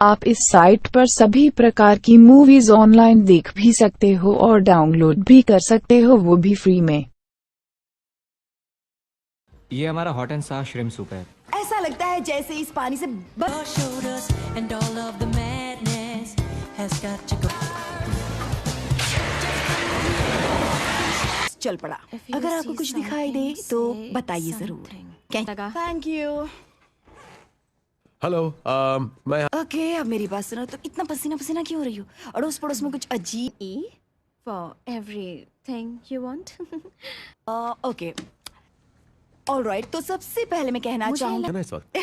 आप इस साइट पर सभी प्रकार की मूवीज ऑनलाइन देख भी सकते हो और डाउनलोड भी कर सकते हो, वो भी फ्री में। ये हमारा हॉट एंड सार श्रिम्प सूप है। ऐसा लगता है जैसे इस पानी से चल पड़ा। अगर आपको कुछ दिखाई दे तो बताइए जरूर। Thank you. हेलो, मैं ओके, अब मेरी बात सुनो। तो इतना पसीना पसीना क्यों हो रही हो? अड़ोस पड़ोस में कुछ अजीब। For everything you want. Okay, alright. तो सबसे पहले मैं कहना चाहूँगा इस वक्त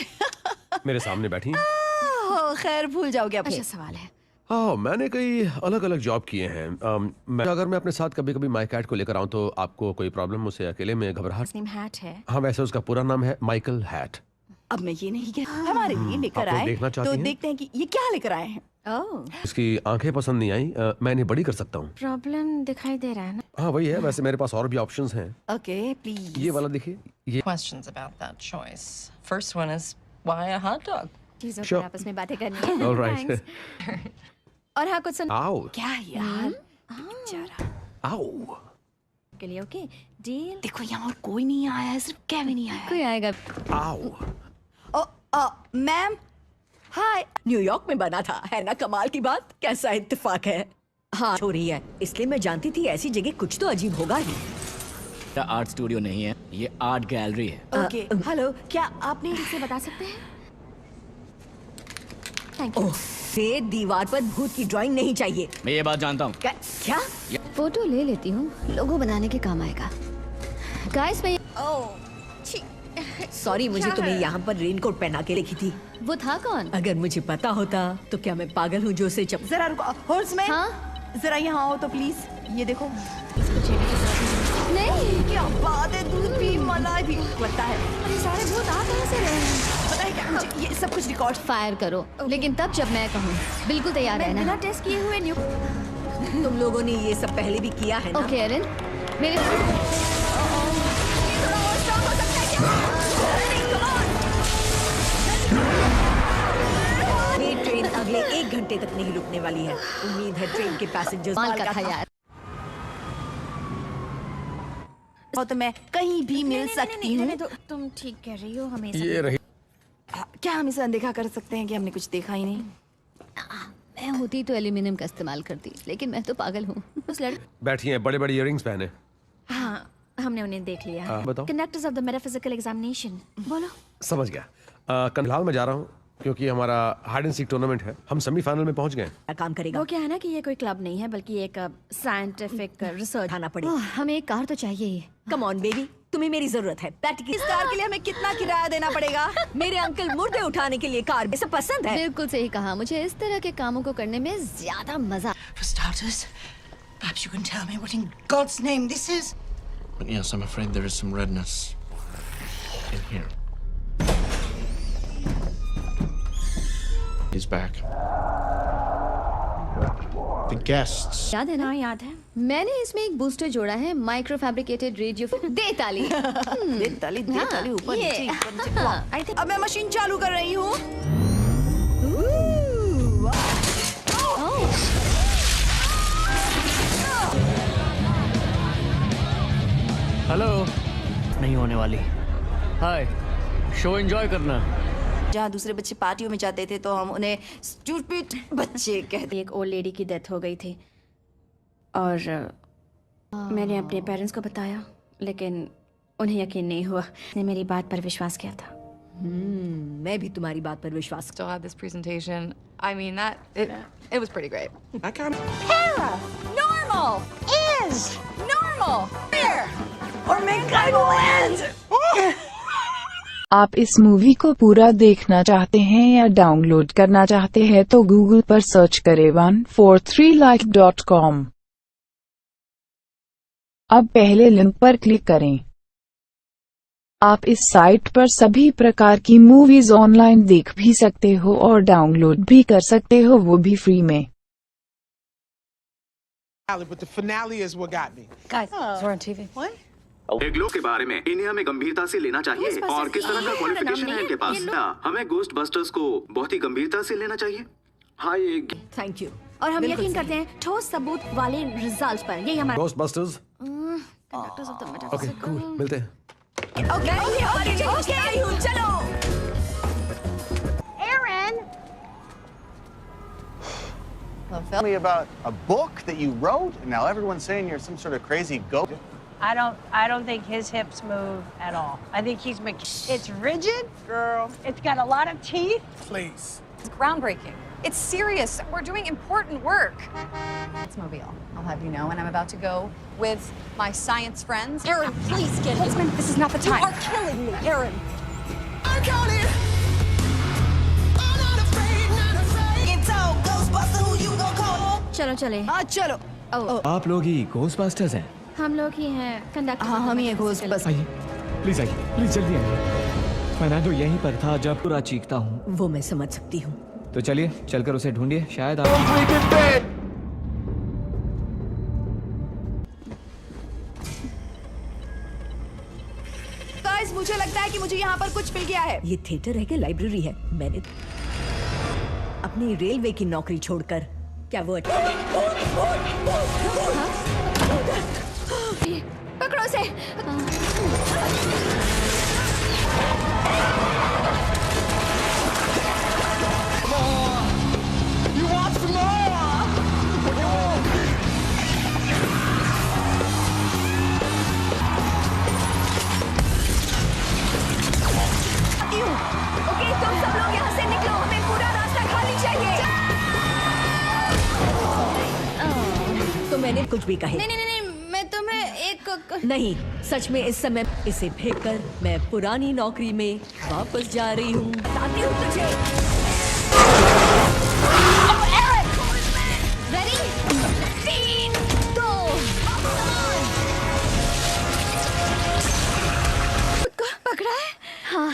मेरे सामने बैठी हैं। खैर, भूल जाओगे अब। अच्छा सवाल है, हाँ, मैंने कई अलग अलग जॉब किए हैं। अगर मैं अपने साथ कभी कभी माई कैट को लेकर आऊँ तो आपको कोई प्रॉब्लम? उसे अकेले में घबराहट? नेम हैट है। हाँ, वैसे उसका पूरा नाम है माइकल हैट। अब मैं ये नहीं कह हमारे लिए लेकर आप लोग आए देखना चाहती तो हैं? देखते हैं कि ये क्या लेकर आए हैं। ओह, इसकी आंखें पसंद नहीं आई, मैं इन्हें बड़ी कर सकता हूँ। प्रॉब्लम दिखाई दे रहा है ना? हाँ वही है, वैसे मेरे पास और भी ऑप्शंस हैं। Okay please. ये वाला देखिए, ये Questions about that choice. First one is why a hot dog? चीजों Sure. पर आपस में बातें करनी है। All right. Thanks. और हाँ कुछ सुन। आओ। क्या यार बेचारा। आओ। के लिए ओके डील। देखो यहाँ और कोई नहीं आया है, सिर्फ केविन ही आया है। कोई आएगा। आओ। Ma'am hi. न्यूयॉर्क में बना था, है ना कमाल की बात? कैसा इत्तेफाक है। हाँ हो रही है, इसलिए मैं जानती थी ऐसी जगह कुछ तो अजीब होगा ही। आर्ट स्टूडियो नहीं है, ये आर्ट गैलरी है। ओके हेलो, क्या आपने इसे बता सकते हैं? Thank you. ये दीवार पर भूत की ड्राइंग नहीं चाहिए। मैं ये बात जानता हूँ। क्या? फोटो ले लेती हूँ, लोगों बनाने के काम आएगा। गाइस मैं सॉरी, मुझे तुम्हें यहाँ पर रेनकोट पहना के लिखी थी। वो था कौन? अगर मुझे पता होता तो क्या मैं पागल हूँ जो उसे जरा रुको हॉर्समैन। हाँ? जरा यहाँ आओ तो प्लीज। ये देखो। नहीं क्या बात है, दूध भी मलाई भी लगता है। अरे सारे भूत आ कहाँ से रहे हैं? पता है क्या, मुझे ये सब कुछ रिकॉर्ड फायर करो, लेकिन तब जब मैं कहूँ। बिल्कुल तैयार है ना? बिना टेस्ट किए हुए न्यू। तुम लोगों ने ये सब पहले भी किया है ना? ओके एरिन, मेरे ये ट्रेन अगले 1 घंटे तक नहीं रुकने वाली है। उम्मीद है ट्रेन के पैसेंजर्स माल का था यार। तो मैं कहीं भी मिल सकती हूँ। तो तुम ठीक कह रही हो, हमें ये रही। क्या हम इसे अनदेखा कर सकते हैं कि हमने कुछ देखा ही नहीं? मैं होती तो एल्यूमिनियम का इस्तेमाल करती, लेकिन मैं तो पागल हूँ। उस बैठी हैं, बड़े बड़े इयररिंग्स पहने। हाँ, हमने उन्हें देख लिया। बताओ। Conductors of the metaphysical examination. बोलो। समझ गया। फिलहाल मैं जा रहा हूँ क्योंकि हमारा हाइड एंड सीक टूर्नामेंट है, हम सेमीफाइनल में पहुंच गए। काम करेगा। वो क्या है ना कि ये कोई क्लब नहीं है बल्कि एक साइंटिफिक रिसर्च आना पड़ेगा। हमें एक कार तो चाहिए ही। कम ऑन बेबी, तुम्हें मेरी जरूरत है। इस कार के लिए हमें कितना किराया देना पड़ेगा? मेरे अंकल मुर्दे उठाने के लिए कार इसे पसंद है। बिल्कुल सही कहा, मुझे इस तरह के कामों को करने में ज्यादा मजा। For starters, perhaps you can tell me what in God's name this is? But yes, I'm afraid there is some redness in here. He's back. The guests. याद है ना? याद है। मैंने इसमें एक बूस्टर जोड़ा है, माइक्रो फैब्रिकेटेड रेडियो। दे ताली। दे ताली ऊपर नीचे। अब मैं मशीन चालू कर रही हूँ। हेलो। नहीं होने वाली। हाय, शो एंजॉय करना। जहाँ दूसरे बच्चे पार्टियों में जाते थे तो हम उन्हें स्टूपिड बच्चे कहते। एक ओल्ड लेडी की डेथ हो गई थी और मैंने अपने पेरेंट्स को बताया, लेकिन उन्हें यकीन नहीं हुआ। ने मेरी बात पर विश्वास किया था। मैं भी तुम्हारी बात पर विश्वास। Still had this presentation. I mean it was pretty great. I kind of. Para normal is normal. Here or make I land. आप इस मूवी को पूरा देखना चाहते हैं या डाउनलोड करना चाहते हैं तो गूगल पर सर्च करें 143like.com। अब पहले लिंक पर क्लिक करें। आप इस साइट पर सभी प्रकार की मूवीज ऑनलाइन देख भी सकते हो और डाउनलोड भी कर सकते हो, वो भी फ्री में। But the finale is what got me. Guys, we're on TV. What? Glow के बारे में इन्हें हमें गंभीरता से लेना चाहिए और किस तरह का क्वालिफिकेशन है इनके पास? हमें गोस्ट बस्टर्स को बहुत ही गंभीरता से लेना चाहिए। हाँ ये थैंक यू। और हम यकीन करते हैं ठोस सबूत वाले रिजल्ट्स पर। यही हमारा ghost busters. Conductors of the okay metaphysical. Cool, मिलते हैं। ओके चलो। Aaron! Tell me about a book that you wrote, and now everyone's saying you're some sort of crazy goat. I don't think his hips move at all. I think he's it's rigid, girl. It's got a lot of teeth. Please. It's groundbreaking. It's serious. We're doing important work. It's Mobile. I'll have you know, and I'm about to go with my science friends. Aaron, please get Holtzman, this is not the time. You are killing me, Aaron. I'm counting. I'm not afraid, not afraid. It's all Ghostbuster, who you चलो चले। हाँ चलो। आप लोग ही Ghostbusters हैं? हम लोग ही हैं कंडक्टर। हाँ हम ही हैं घोस्टबस्टर्स। आइए प्लीज जल्दी आइए। फर्नांडो यहीं पर था जब पूरा चीखता हूँ। वो मैं समझ सकती हूँ। तो चलिए चलकर उसे ढूंढिए, शायद आप। गाइस मुझे लगता है कि मुझे यहाँ पर कुछ मिल गया है। ये थिएटर है कि लाइब्रेरी है? मैंने अपनी रेलवे की नौकरी छोड़कर क्या वो पकड़ो से। ओके तुम सब लोग यहाँ से निकलो, हमें पूरा रास्ता खाली चाहिए। तो मैंने कुछ भी कहे। नहीं, मैं तुम्हें एक नहीं, सच में इस समय इसे फेंककर मैं पुरानी नौकरी में वापस जा रही हूँ। बताती हूँ तुझे। रेडी? 3, 2, 1। पकड़ा है? हाँ,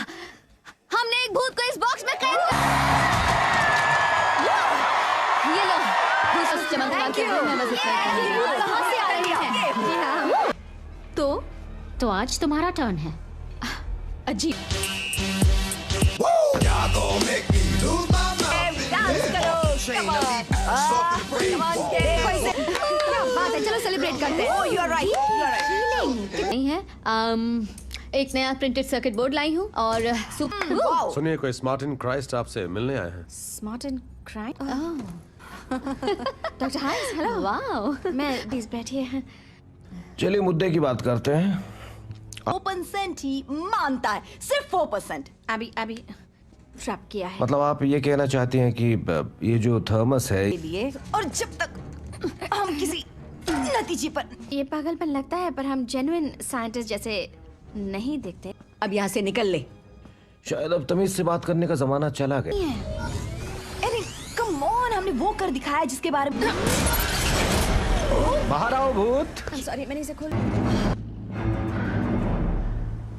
हमने एक भूत को इस बॉक्स में कैद कर। ये लो, उस चमकदार के रूम में मजे करते हैं। भूत कहाँ से आ रही है? जी हाँ। तो आज तुम्हारा टर्न है। अजीब। बात है, चलो सेलिब्रेट करते हैं। You are right. नहीं है। एक नया प्रिंटेड सर्किट बोर्ड लाई हूँ और सुनिए, कोई स्मार्ट एंड क्राइस्ट आपसे मिलने आए हैं। Smart and Christ? Doctor Hayes, hello. Wow, मैं प्लीज बैठिए। चलिए मुद्दे की बात करते हैं। 4% ही मानता है, सिर्फ 4%। अभी ट्रैप किया है। मतलब आप ये कहना चाहती हैं कि ये जो थर्मस है लिए, और जब तक हम किसी नतीजे पर ये पागलपन लगता है, पर हम जेन्युइन साइंटिस्ट जैसे नहीं दिखते। अब यहाँ से निकल ले। शायद अब तमीज से बात करने का जमाना चला गया। अरे कम ऑन, हमने वो कर दिखाया जिसके बारे में। बाहर आओ भूत। सॉरी, मैंने इसे खोल।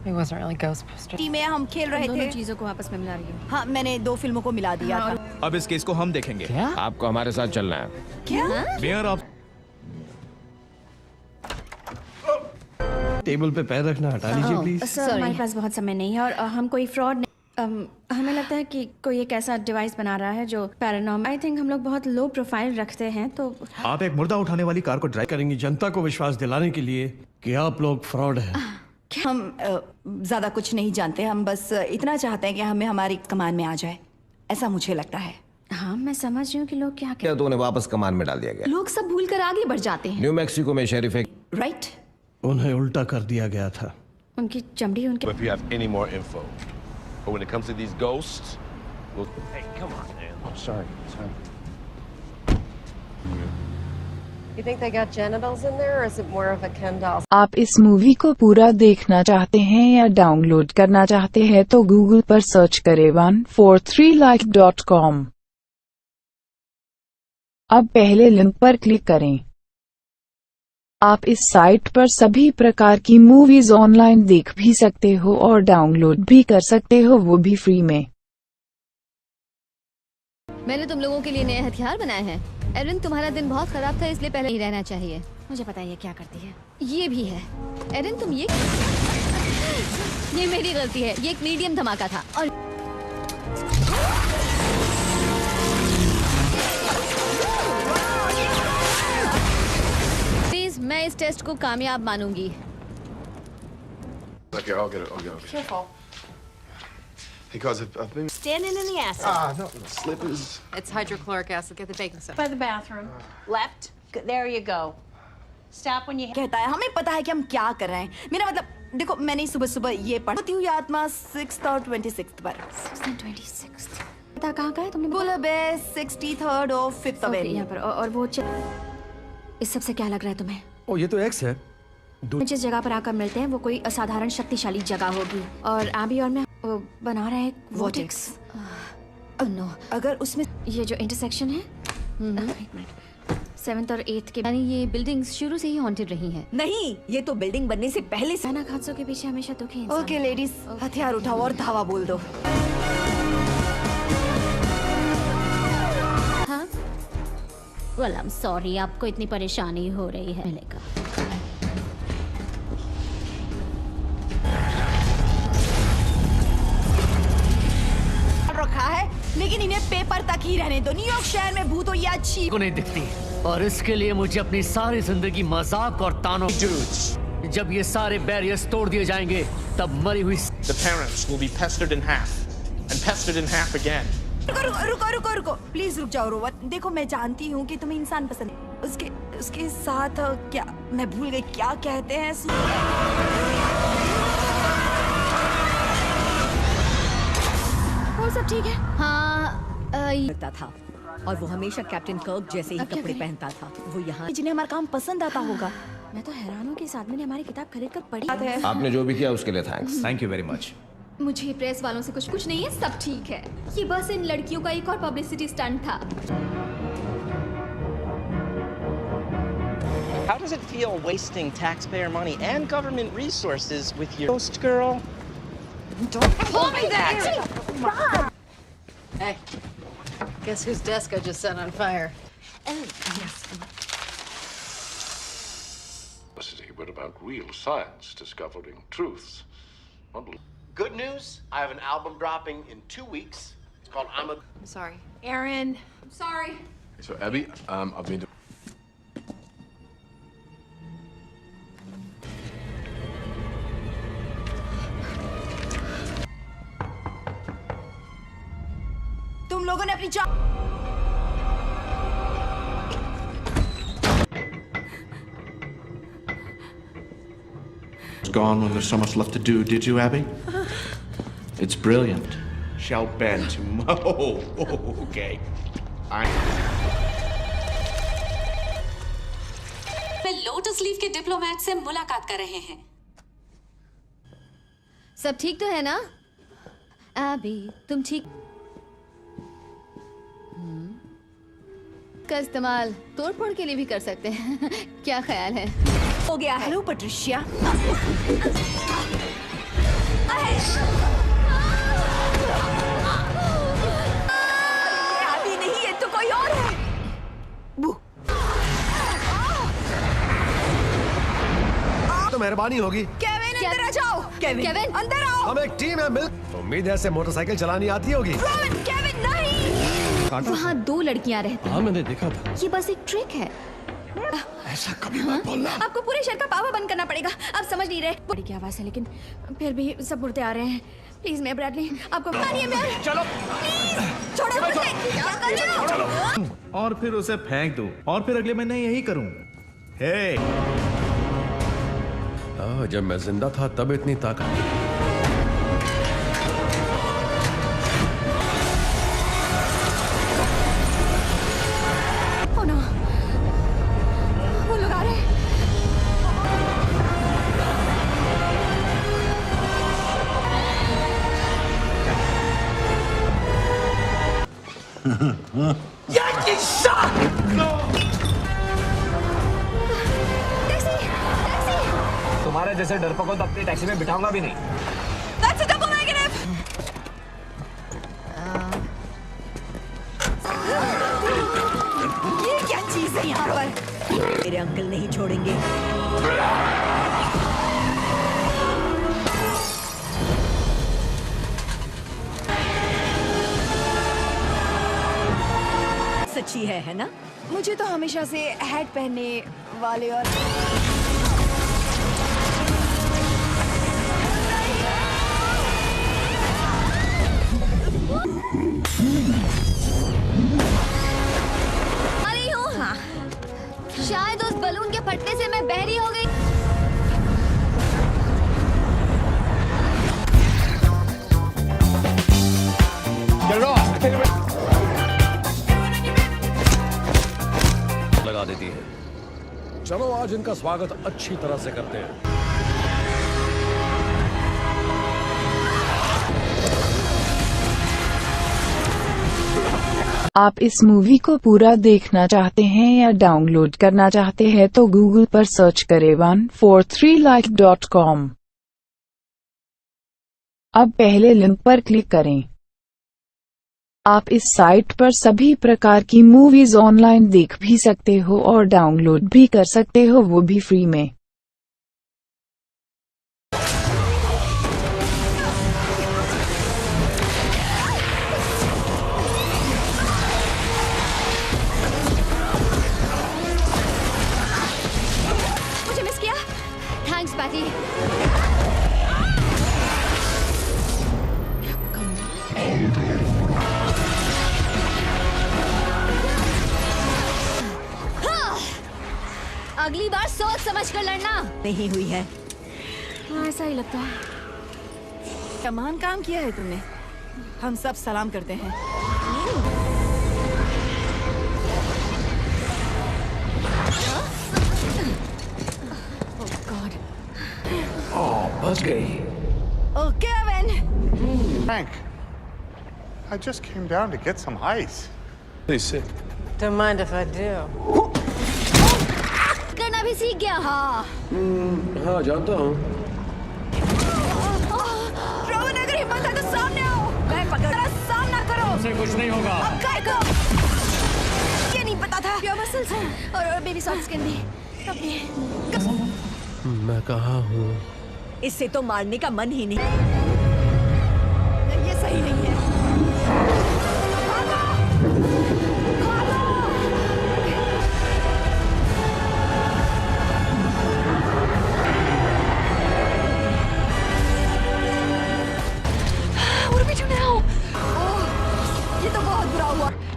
It wasn't really Ghostbusters. Team में हम खेल रहे थे। दोनों चीजों को आपस में मिला रही हूँ। हाँ, मैंने 2 फिल्मों को मिला दिया था। अब इस केस को हम देखेंगे। क्या? आपको हमारे साथ चलना है। क्या? मेयर आप टेबल पे पैर रखना हटा लीजिए प्लीज। सर, हमारे पास बहुत समय नहीं है और हम कोई फ्रॉड हमें लगता है कि कोई एक ऐसा डिवाइस बना रहा है जो पैरानॉर्मल। आई थिंक हम लोग बहुत लो प्रोफाइल रखते हैं, तो आप एक मुर्दा उठाने वाली कार को ड्राइव करेंगी जनता को विश्वास दिलाने के लिए कि आप लोग फ्रॉड हैं। हम ज्यादा कुछ नहीं जानते, हम बस इतना चाहते हैं कि हमें हमारी कमान में आ जाए, ऐसा मुझे लगता है। हाँ, मैं समझ रही हूँ कि लोग क्या क्या तो उन्हें वापस कमान में डाल दिया गया। लोग सब भूल कर आगे बढ़ जाते हैं। न्यू मैक्सिको में शेरिफ है। राइट। उन्हें उल्टा कर दिया गया था। उनकी चमड़ी उनके। If you have any more info, but when it comes to these ghosts, we'll... Hey, come on, man. I'm sorry. You think they got genitals in there, or is it more of a Ken doll? आप इस movie को पूरा देखना चाहते हैं या download करना चाहते हैं तो गूगल पर सर्च करें 143like.com। अब पहले लिंक पर क्लिक करें। आप इस साइट पर सभी प्रकार की मूवीज ऑनलाइन देख भी सकते हो और डाउनलोड भी कर सकते हो, वो भी फ्री में। मैंने तुम लोगों के लिए नए हथियार बनाए हैं। एरिन, तुम्हारा दिन बहुत खराब था, इसलिए पहले ही रहना चाहिए। मुझे पता है ये क्या करती है। ये भी है। एरिन, तुम ये मेरी गलती है। ये एक मीडियम धमाका था और प्लीज मैं इस टेस्ट को कामयाब मानूंगी। Okay, I'll get it. Careful. Because I've been Standing in the acid. no, slippers. It's hydrochloric acid. Get the baking soda. By the bathroom. Left. There you go. Stop when you... कहता है हमें पता है कि हम क्या कर रहे हैं। मेरा मतलब देखो, मैंने सुबह सुबह ये पढ़ी हूँ, आत्मा 6th और 26th पर। 6th and 26th। पता कहाँ का है तुमने? पुलब 63rd और 5th of यहाँ पर। और वो इस सब से क्या लग रहा है तुम्हें? ओ, ये तो एक्स है। जिस जगह पर आकर मिलते हैं वो कोई असाधारण शक्तिशाली जगह होगी और आबी और मैं वो बना रहे हैं वोटेक्स। नो, अगर उसमें ये जो इंटरसेक्शन है, 7th और 8th के, यानी ये बिल्डिंग्स शुरू से ही हॉन्टेड रही हैं। नहीं, ये तो बिल्डिंग बनने से पहले से। अचानक हादसों के पीछे हमेशा दुखी इंसान। ओके लेडीज, हथियार उठाओ और धावा बोल दो। हाँ? Well, I'm sorry, आपको इतनी परेशानी हो रही है। मिलेगा। रखा है, लेकिन इन्हें पेपर तक ही रहने दो। न्यूयॉर्क शहर में भूतों ये अच्छी को नहीं दिखती, और इसके लिए मुझे अपनी सारी जिंदगी मजाक और तानों। जब ये सारे बैरियर्स तोड़ दिए जाएंगे, तब मरी हुई The parents will be pestered in half, and pestered in half again. रुको, प्लीज रुक जाओ रोवन। देखो, मैं जानती हूँ कि तुम्हें इंसान पसंद है। उसके साथ क्या, मैं भूल गई क्या कहते हैं। वो सब ठीक है। हाँ, लगता था, और वो हमेशा कैप्टन कर्क जैसे ही कपड़े पहनता था। वो यहाँ जिन्हें हमारा काम पसंद आता होगा। मैं तो हैरान हूँ कि इस आदमी ने हमारी किताब खरीद कर पढ़ी है। आपने जो भी किया उसके लिए thanks. Thank you very much. मुझे प्रेस वालों से कुछ नहीं है, सब ठीक है। ये बस इन लड़कियों का एक और पब्लिसिटी स्टंट था। How does it feel wasting taxpayer money and government resources with your ghost girl? Don't Pull me there! Hey, guess whose desk I just set on fire? Oh, yes. But about real science discovering truths. Good news, I have an album dropping in 2 weeks. It's called I'm sorry. Aaron. I'm sorry. So, Abby, I've been तुम लोगों ने अपनी gone when there's so much left to do, did you, Abby? It's brilliant. Shout Ben to Mo. Okay. मैं lotus leaf के diplomat से मुलाकात कर रहे हैं। सब ठीक तो है ना? अभी तुम ठीक का इस्तेमाल तोड़फोड़ के लिए भी कर सकते हैं। क्या ख्याल है? हो गया है। Hello Patricia. अभी नहीं, ये तो कोई और है। तो मेहरबानी होगी। केविन अंदर आ जाओ। केविन अंदर आओ। हम एक टीम है, मिल। उम्मीद है ऐसे मोटरसाइकिल चलानी आती होगी। केविन नहीं। वहाँ 2 लड़कियाँ रहती हैं। हाँ, मैंने देखा था। ये बस एक ट्रिक है। ऐसा कभी मत बोलना। आपको पूरे शहर का पावर बंद करना पड़ेगा। आप समझ नहीं रहे। बड़ी की आवाज है, लेकिन फिर भी सब मुड़ते आ रहे हैं। प्लीज मैं ब्रैडली, आपको मानिए मैं। चलो। छोड़ो। और फिर उसे फेंक दूं, और फिर अगले महीने यही करूं। हे। जब मैं जिंदा था तब इतनी ताकत। Yankee shot! तुम्हारे जैसे डरपोकों तो अपनी टैक्सी में बिठाऊंगा भी नहीं। That's a double negative. ये क्या चीज है यहाँ पर? मेरे अंकल नहीं छोड़ेंगे। सच्ची है ना? मुझे तो हमेशा से हैट पहनने वाले और अरे हूँ। हाँ। शायद उस बलून के फटने से मैं बहरी हो गई। लगा देती है। चलो आज इनका स्वागत अच्छी तरह से करते हैं। आप इस मूवी को पूरा देखना चाहते हैं या डाउनलोड करना चाहते हैं तो गूगल पर सर्च करें 143like.com। अब पहले लिंक पर क्लिक करें। आप इस साइट पर सभी प्रकार की मूवीज ऑनलाइन देख भी सकते हो और डाउनलोड भी कर सकते हो, वो भी फ्री में। मुझे मिस किया? Thanks Patty. अगली बार सोच समझ कर लड़ना। नहीं हुई है। हाँ, ऐसा ही लगता है। कमान काम किया है तुमने। हम सब सलाम करते हैं। ओह गॉड। बच गई। ओह Kevin. Frank, I just came down to get some ice. Please sit. Don't mind if I do. करना भी सीख गया। हाँ। हाँ, जानता हूँ। रोहन, अगर हिम्मत है तो सामने आओ। मैं पकड़ सामना करो। उसे कुछ नहीं होगा। अब काय को? ये नहीं पता था। प्योर मसल्स और बेबी सॉफ्ट स्किन भी। मैं कहाँ हूँ? इससे तो मारने का मन ही नहीं। ये सही नहीं है।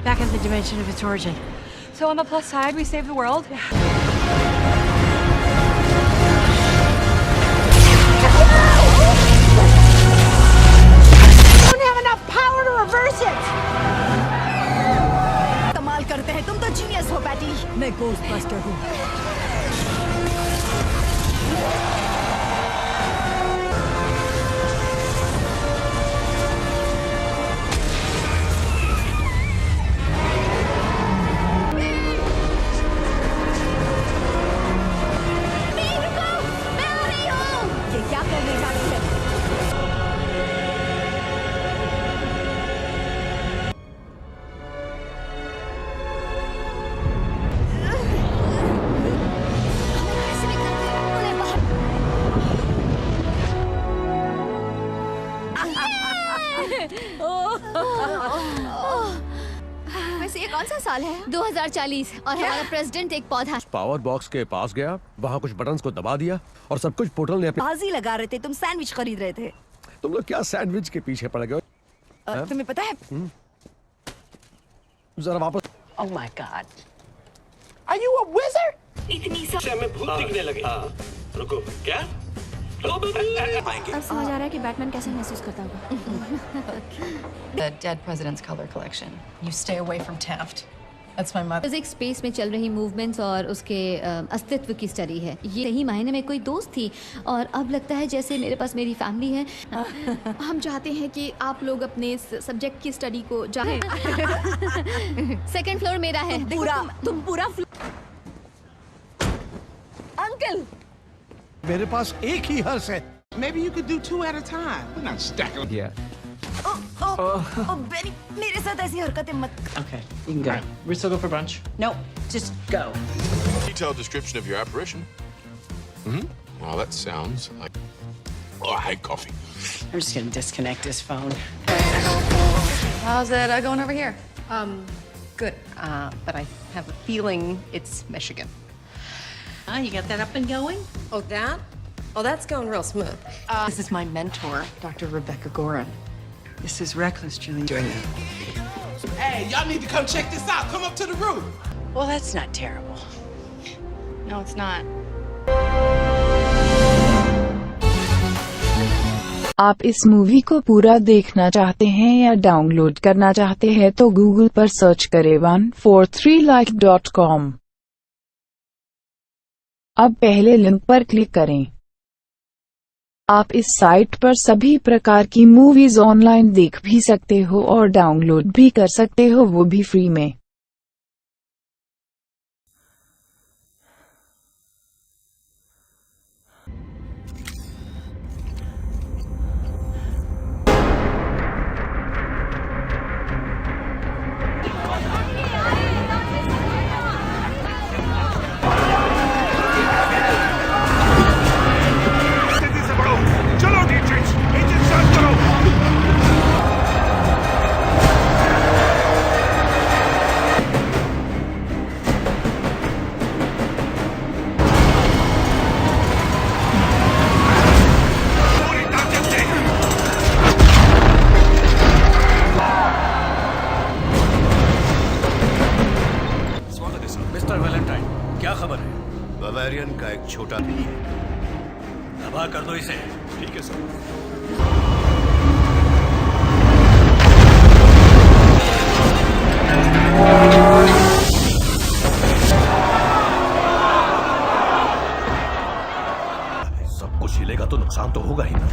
Back in the dimension of its origin. So on the plus side, we saved the world. Don't have enough power to reverse it. कमाल करते हैं, तुम तो जीनियस हो पैटी। मैं गोस्टबस्टर हूँ। वैसे ये कौन सा साल है? 2040 और हमारा प्रेसिडेंट एक पौधा। पावर बॉक्स के पास गया, वहाँ कुछ बटन्स को दबा दिया और सब कुछ पोर्टल ने अपने। बाजी लगा रहे थे, तुम सैंडविच खरीद रहे थे। तुम लोग क्या सैंडविच के पीछे पड़ गए? तुम्हें पता है? जरा वापस। Oh my God. Are you a wizard? इतनी सा हमें भूत दिखने लगे। हाँ, रुको, क्या? अब समझ आ रहा है कि बैटमैन कैसे महसूस करता होगा। The Dead President's Color Collection. You stay away from Taft. That's my mother. Physics space में चल रही मूवमेंट्स और उसके अस्तित्व की स्टडी है। ये सही मायने में कोई दोस्त थी और अब लगता है जैसे मेरे पास मेरी फैमिली है। हम चाहते हैं कि आप लोग अपने इस सब्जेक्ट की स्टडी को जानें। सेकंड फ्लोर मेरा है। तुम पूरा अंकल, मेरे पास एक ही हर्ष है। Maybe you could do 2 at a time. We're not stacking. Yeah. Beni, मेरे साथ ऐसी हरकतें मत। Okay, you can go. We still go for brunch? No, just go. Detailed description of your apparition. Well, that sounds like. Oh, I hate coffee. I'm just gonna disconnect his phone. How's it going over here? Good. But I have a feeling it's Michigan. You got that up and going? Oh, that? Oh, that's going real smooth. This is my mentor, Dr. Rebecca Gorin. This is reckless, Julie. Doing it. Hey, y'all need to come check this out. Come up to the roof. Well, that's not terrible. No, it's not. आप इस movie को पूरा देखना चाहते हैं या download करना चाहते हैं तो गूगल पर सर्च करें 143like.com। अब पहले लिंक पर क्लिक करें। आप इस साइट पर सभी प्रकार की मूवीज ऑनलाइन देख भी सकते हो और डाउनलोड भी कर सकते हो, वो भी फ्री में। मिस्टर वैलेंटाइन, क्या खबर है? बवेरियन का एक छोटा भी है। दबा कर दो इसे। ठीक है सर। सब कुछ हिलेगा तो नुकसान तो होगा ही ना।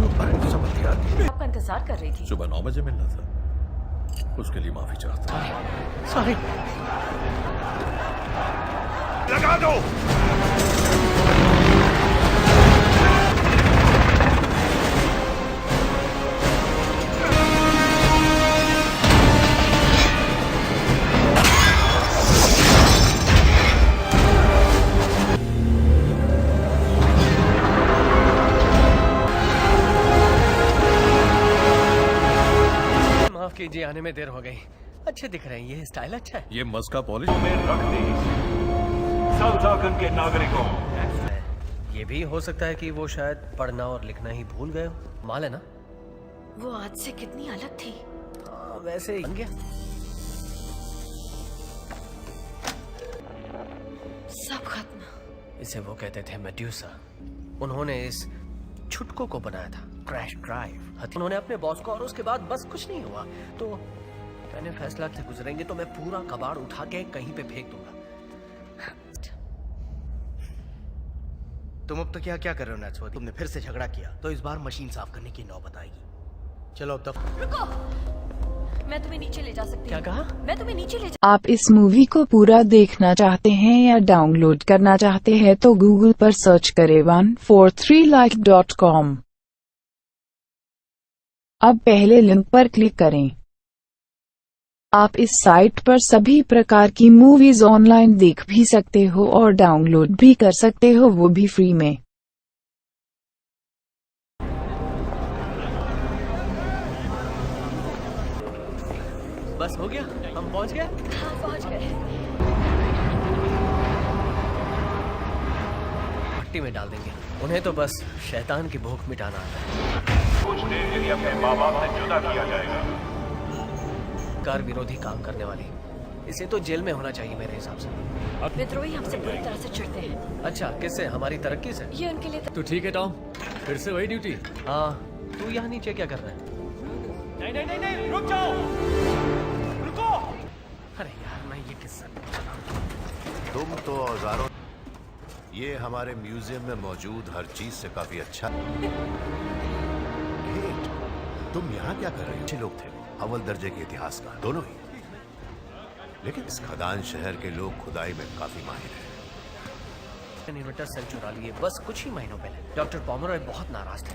आपका इंतजार कर रही थी। सुबह 9 बजे मिलना था, उसके लिए माफी चाहता हूँ। सॉरी। लगा दो। माफ कीजिए, आने में देर हो गई। अच्छे दिख रहे हैं, ये स्टाइल अच्छा है। ये मस्का पॉलिश में रख दी साउथ आकन के नागरिकों। ये भी हो सकता है कि वो शायद पढ़ना और लिखना ही भूल गए हो। माल है ना? वो आज से कितनी अलग थी। वैसे ही बन गया। सब खत्म। इसे वो कहते थे मेड्यूसा। उन्होंने इस छुटको को बनाया था, क्रैश ड्राइव। उन्होंने अपने बॉस को, और उसके बाद बस कुछ नहीं हुआ। तो मैंने फैसला से गुजरेंगे तो मैं पूरा कबाड़ उठा के कहीं पे फेंक दूंगा। तुम अब तक क्या कर रहे हो नैट्सवर्थ? तुमने फिर से झगड़ा किया तो इस बार मशीन साफ करने की नौबत आएगी। चलो अब तक रुको, मैं तुम्हें नीचे ले जा सकती हूँ। क्या कहा? मैं तुम्हें नीचे ले आप इस मूवी को पूरा देखना चाहते हैं या डाउनलोड करना चाहते हैं तो गूगल पर सर्च करें 143like.com। अब पहले लिंक पर क्लिक करें। आप इस साइट पर सभी प्रकार की मूवीज ऑनलाइन देख भी सकते हो और डाउनलोड भी कर सकते हो, वो भी फ्री में। बस हो गया, हम पहुंच गए। हाँ, पहुंच गए। मिट्टी में डाल देंगे उन्हें, तो बस शैतान की भूख मिटाना आता है। कुछ देर के लिए अपने माँ बाप से जुदा किया जाएगा। कार विरोधी काम करने वाली, इसे तो जेल में होना चाहिए मेरे हिसाब से। विद्रोही हमसे बुरी तरह से चिढ़ते हैं। अच्छा, किससे? हमारी तरक्की से? ये उनके लिए तू ठीक है टॉम? फिर से वही ड्यूटी? हाँ। तू यहाँ नीचे क्या कर रहा है? नहीं नहीं नहीं नहीं, रुक जाओ, रुको। अरे यार, मैं ये किस्सा तुम तो औजारों, ये हमारे म्यूजियम में मौजूद हर चीज से काफी अच्छा। गेट, तुम यहाँ क्या कर रहे हो? अच्छे लोग थे, अव्वल दर्जे के इतिहास का, दोनों ही। लेकिन इस खदान शहर के लोग खुदाई में काफी माहिर हैं। इन्वर्टर सेल चुरा लिए बस कुछ ही महीनों पहले। डॉक्टर पोमरॉय बहुत नाराज थे।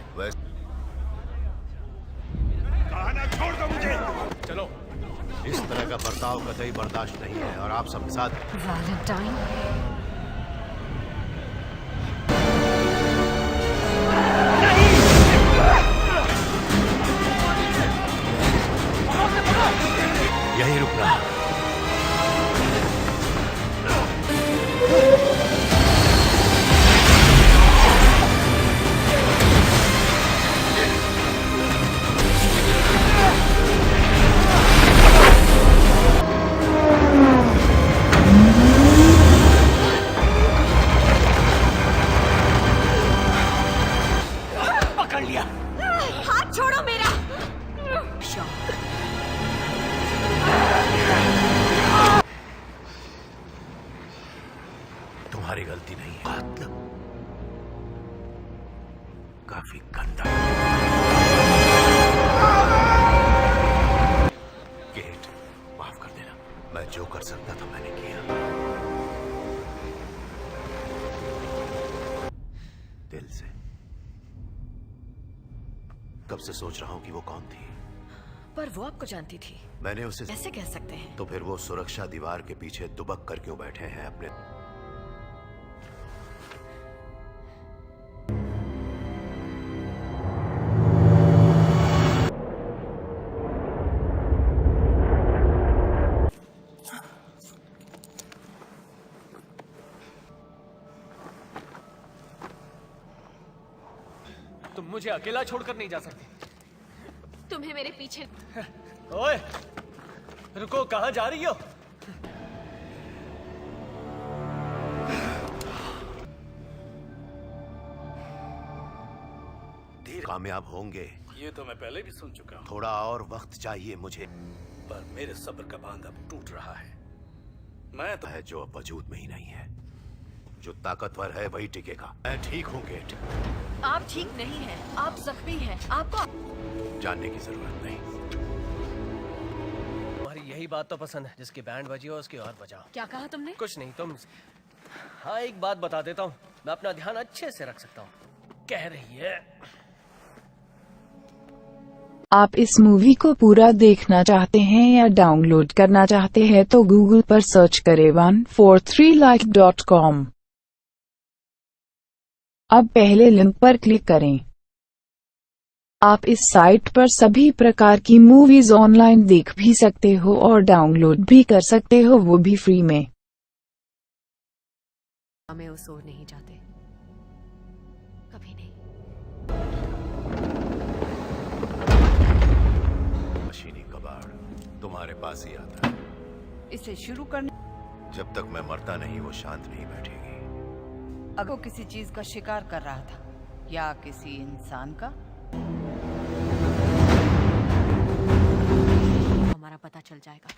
कहाना छोड़ दो मुझे। चलो, इस तरह का बर्ताव कतई बर्दाश्त नहीं है और आप सब साथ। वैलेंटाइन, यही रुकना। पकड़ लिया। हाथ छोड़ो मेरा। तुम्हारी गलती नहीं है। काफी गंदा। केट, माफ कर देना। मैं जो कर सकता था मैंने किया। दिल से। कब से सोच रहा हूं कि वो कौन थी। पर वो आपको जानती थी। मैंने उसे ऐसे कह सकते हैं। तो फिर वो सुरक्षा दीवार के पीछे दुबक कर क्यों बैठे हैं अपने। तुम मुझे अकेला छोड़कर नहीं जा सकती। तुम्हें मेरे पीछे। ओए, रुको, कहाँ जा रही हो? कामयाब होंगे। ये तो मैं पहले भी सुन चुका हूँ। थोड़ा और वक्त चाहिए मुझे। पर मेरे सब्र का बांध अब टूट रहा है। मैं तो है जो अब वजूद में ही नहीं है। जो ताकतवर है वही टिकेगा। मैं ठीक हूँ केट। आप ठीक नहीं हैं। आप जख्मी हैं। आपको जानने की जरूरत नहीं। तुम्हारी यही बात तो पसंद है, जिसकी बैंड बजी हो उसकी और बजाओ। क्या कहा तुमने? कुछ नहीं, तुम। हाँ, एक बात बता देता हूँ, मैं अपना ध्यान अच्छे से रख सकता हूँ। कह रही है। आप इस मूवी को पूरा देखना चाहते हैं या डाउनलोड करना चाहते हैं तो गूगल पर सर्च करें 143like.com। अब पहले लिंक पर क्लिक करें। आप इस साइट पर सभी प्रकार की मूवीज ऑनलाइन देख भी सकते हो और डाउनलोड भी कर सकते हो, वो भी फ्री में। हमें उस ओर नहीं जाते, कभी नहीं। मशीनी कबाड़ तुम्हारे पास ही आता है। इसे शुरू करने। जब तक मैं मरता नहीं वो शांत नहीं बैठेगी। अगर वो किसी चीज का शिकार कर रहा था या किसी इंसान का, हमारा पता चल जाएगा।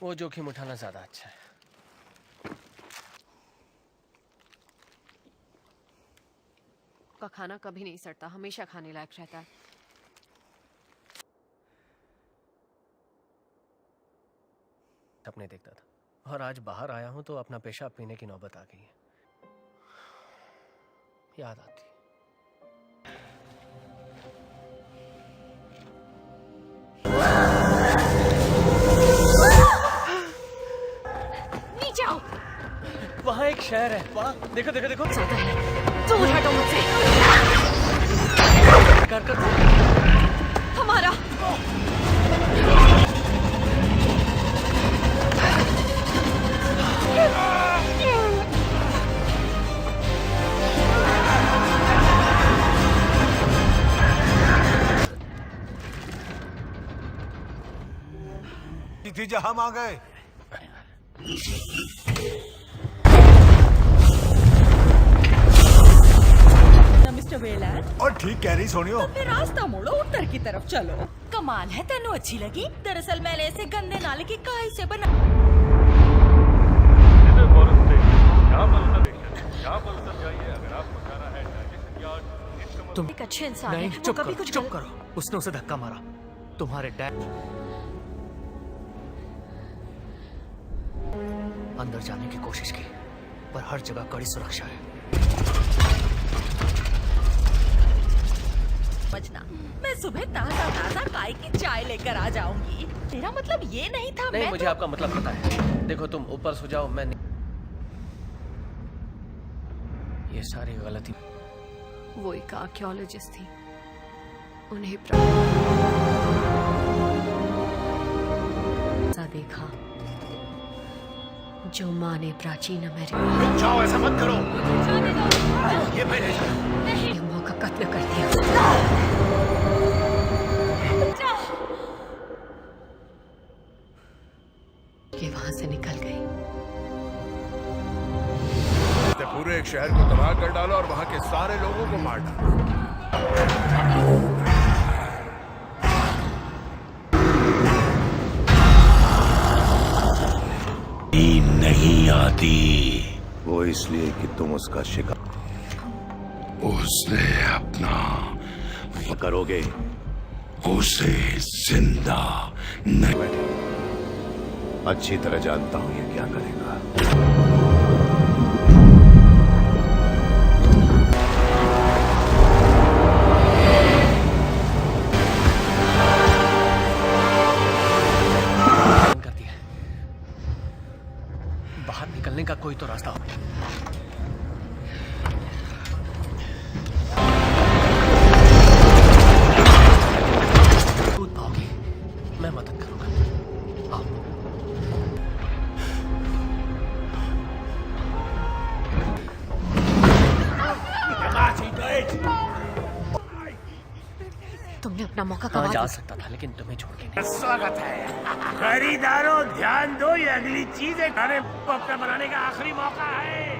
वो जोखिम उठाना ज्यादा अच्छा है। का खाना कभी नहीं सड़ता, हमेशा खाने लायक रहता है। सपने देखता था और आज बाहर आया हूं तो अपना पेशाब पीने की नौबत आ गई है। याद आती। नीचे आओ। वहाँ एक शहर है, वहाँ देखो देखो देखो। दूर हटो मुझसे। हमारा थी जहां हम आ गए। Mister Weyland. और ठीक कह रही सोनियो। अपने रास्ता मोड़ो, उत्तर की तरफ चलो। कमाल है, तेनू अच्छी लगी। दरअसल मैंने ऐसे गंदे नाले की काई से बना। तुम एक अच्छे इंसान नहीं, है। चुप कभी करो, कुछ चुप करो। उसने उसे धक्का मारा। तुम्हारे डैड अंदर जाने की कोशिश की, पर हर जगह कड़ी सुरक्षा है। समझना, मैं सुबह ताजा ताजा काई की चाय लेकर आ जाऊंगी। तेरा मतलब ये नहीं था। नहीं, मैं मुझे तो... आपका मतलब पता है। देखो, तुम ऊपर सो जाओ, मैं नहीं। ये सारी गलती। वो एक आर्कियोलॉजिस्ट थी। उन्हें देखा जो माँ ने प्राचीन अमेरिका। रुक जाओ, ऐसा मत करो। ये मैंने माँ का कत्ल कर दिया। ये वहां से निकल गई। पूरे एक शहर को तबाह कर डाला और वहां के सारे लोगों को मार डाला। नहीं आती। वो इसलिए कि तुम उसका शिकार उसने अपना करोगे, उसे जिंदा नहीं। अच्छी तरह जानता हूं ये क्या करेगा। बाहर निकलने का कोई तो रास्ता हो। कूद पाओगे, मैं मदद करूंगा। आओ। तुमने अपना मौका हाँ, गवा जा दिया। सकता था लेकिन तुम्हें छोड़ के नहीं। स्वागत है खरीदारों, ध्यान दो, ये अगली चीज है। खाने पॉपकॉर्न बनाने का आखिरी मौका है।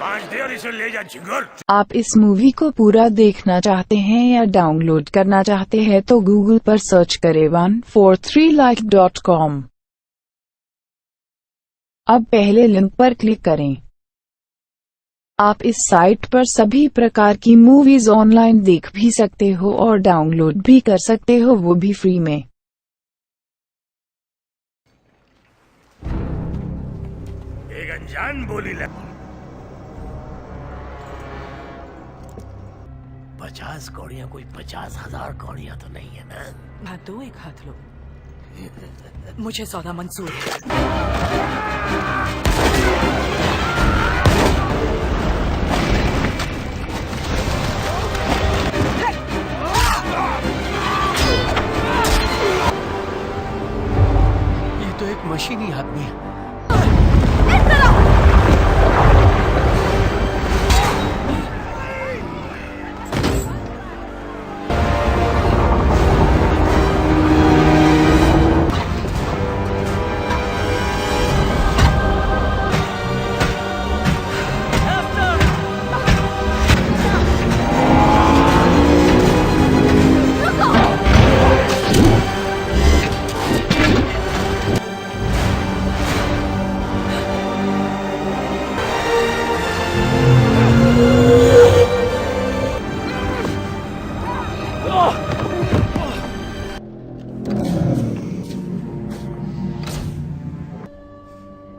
पांच दे और इसे ले जा झिंगुर। आप इस मूवी को पूरा देखना चाहते हैं या डाउनलोड करना चाहते हैं तो गूगल पर सर्च करें 143like.com। अब पहले लिंक पर क्लिक करें। आप इस साइट पर सभी प्रकार की मूवीज ऑनलाइन देख भी सकते हो और डाउनलोड भी कर सकते हो, वो भी फ्री में। एक अनजान बोली लग 50 कौड़ियां कोई 50,000 कौड़ियां तो नहीं है ना। हाथ दो, एक हाथ लो। मुझे सौदा मंजूर है। ये तो एक मशीनी आदमी है।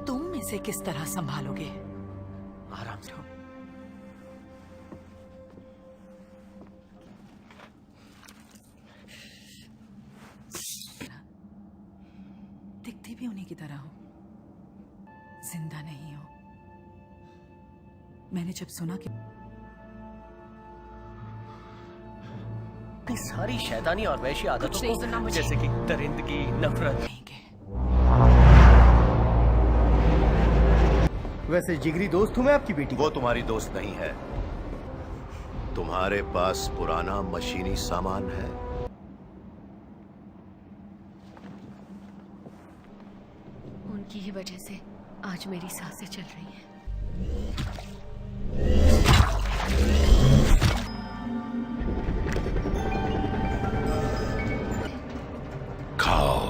तुम इसे किस तरह संभालोगे? आराम से। दिखती भी उन्हीं की तरह हो, जिंदा नहीं हो। मैंने जब सुना कि अपनी सारी शैतानी और वैशी कुछ आदतों नहीं सुनना को, मुझे। जैसे कि दरिंदगी, नफरत। वैसे जिगरी दोस्त हूँ मैं आपकी बेटी। वो तुम्हारी दोस्त नहीं है। तुम्हारे पास पुराना मशीनी सामान है। उनकी ही वजह से आज मेरी सांसें चल रही हैं। खाओ,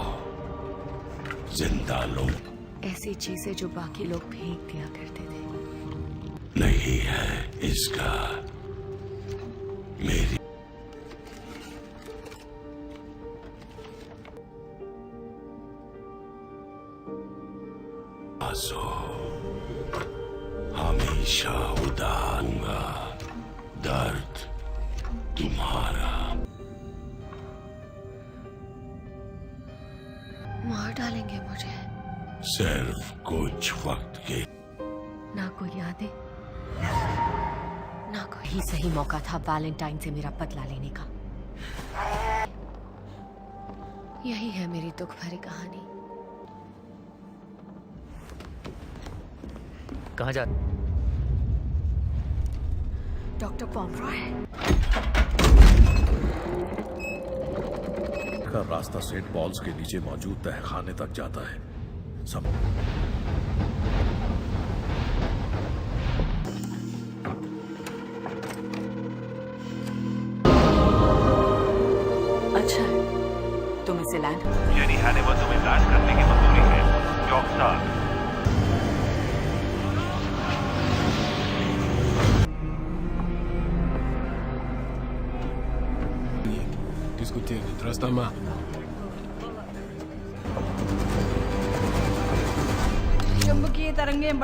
जिंदा लो। ऐसी चीजें जो बाकी लोग फेंक दिया करते थे। नहीं है इसका मेरी आंसू हमेशा उदारूंगा। दर्द तुम्हारा। मार डालेंगे मुझे। सिर्फ कुछ वक्त के। ना कोई यादें, ना कोई। ही सही मौका था वैलेंटाइन से मेरा बदला लेने का। यही है मेरी दुख भरी कहानी। कहाँ जा? डॉक्टर पॉमरॉय। का रास्ता सेंट पॉल्स के नीचे मौजूद तहखाने तक जाता है। सब अच्छा, तुम इसे लैंड। यानी हैनिबल तुम्हें लैंड करने की मंजूरी है। रॉकस्टार। Discutiamo, trastamma. चुंबकीय तरंगें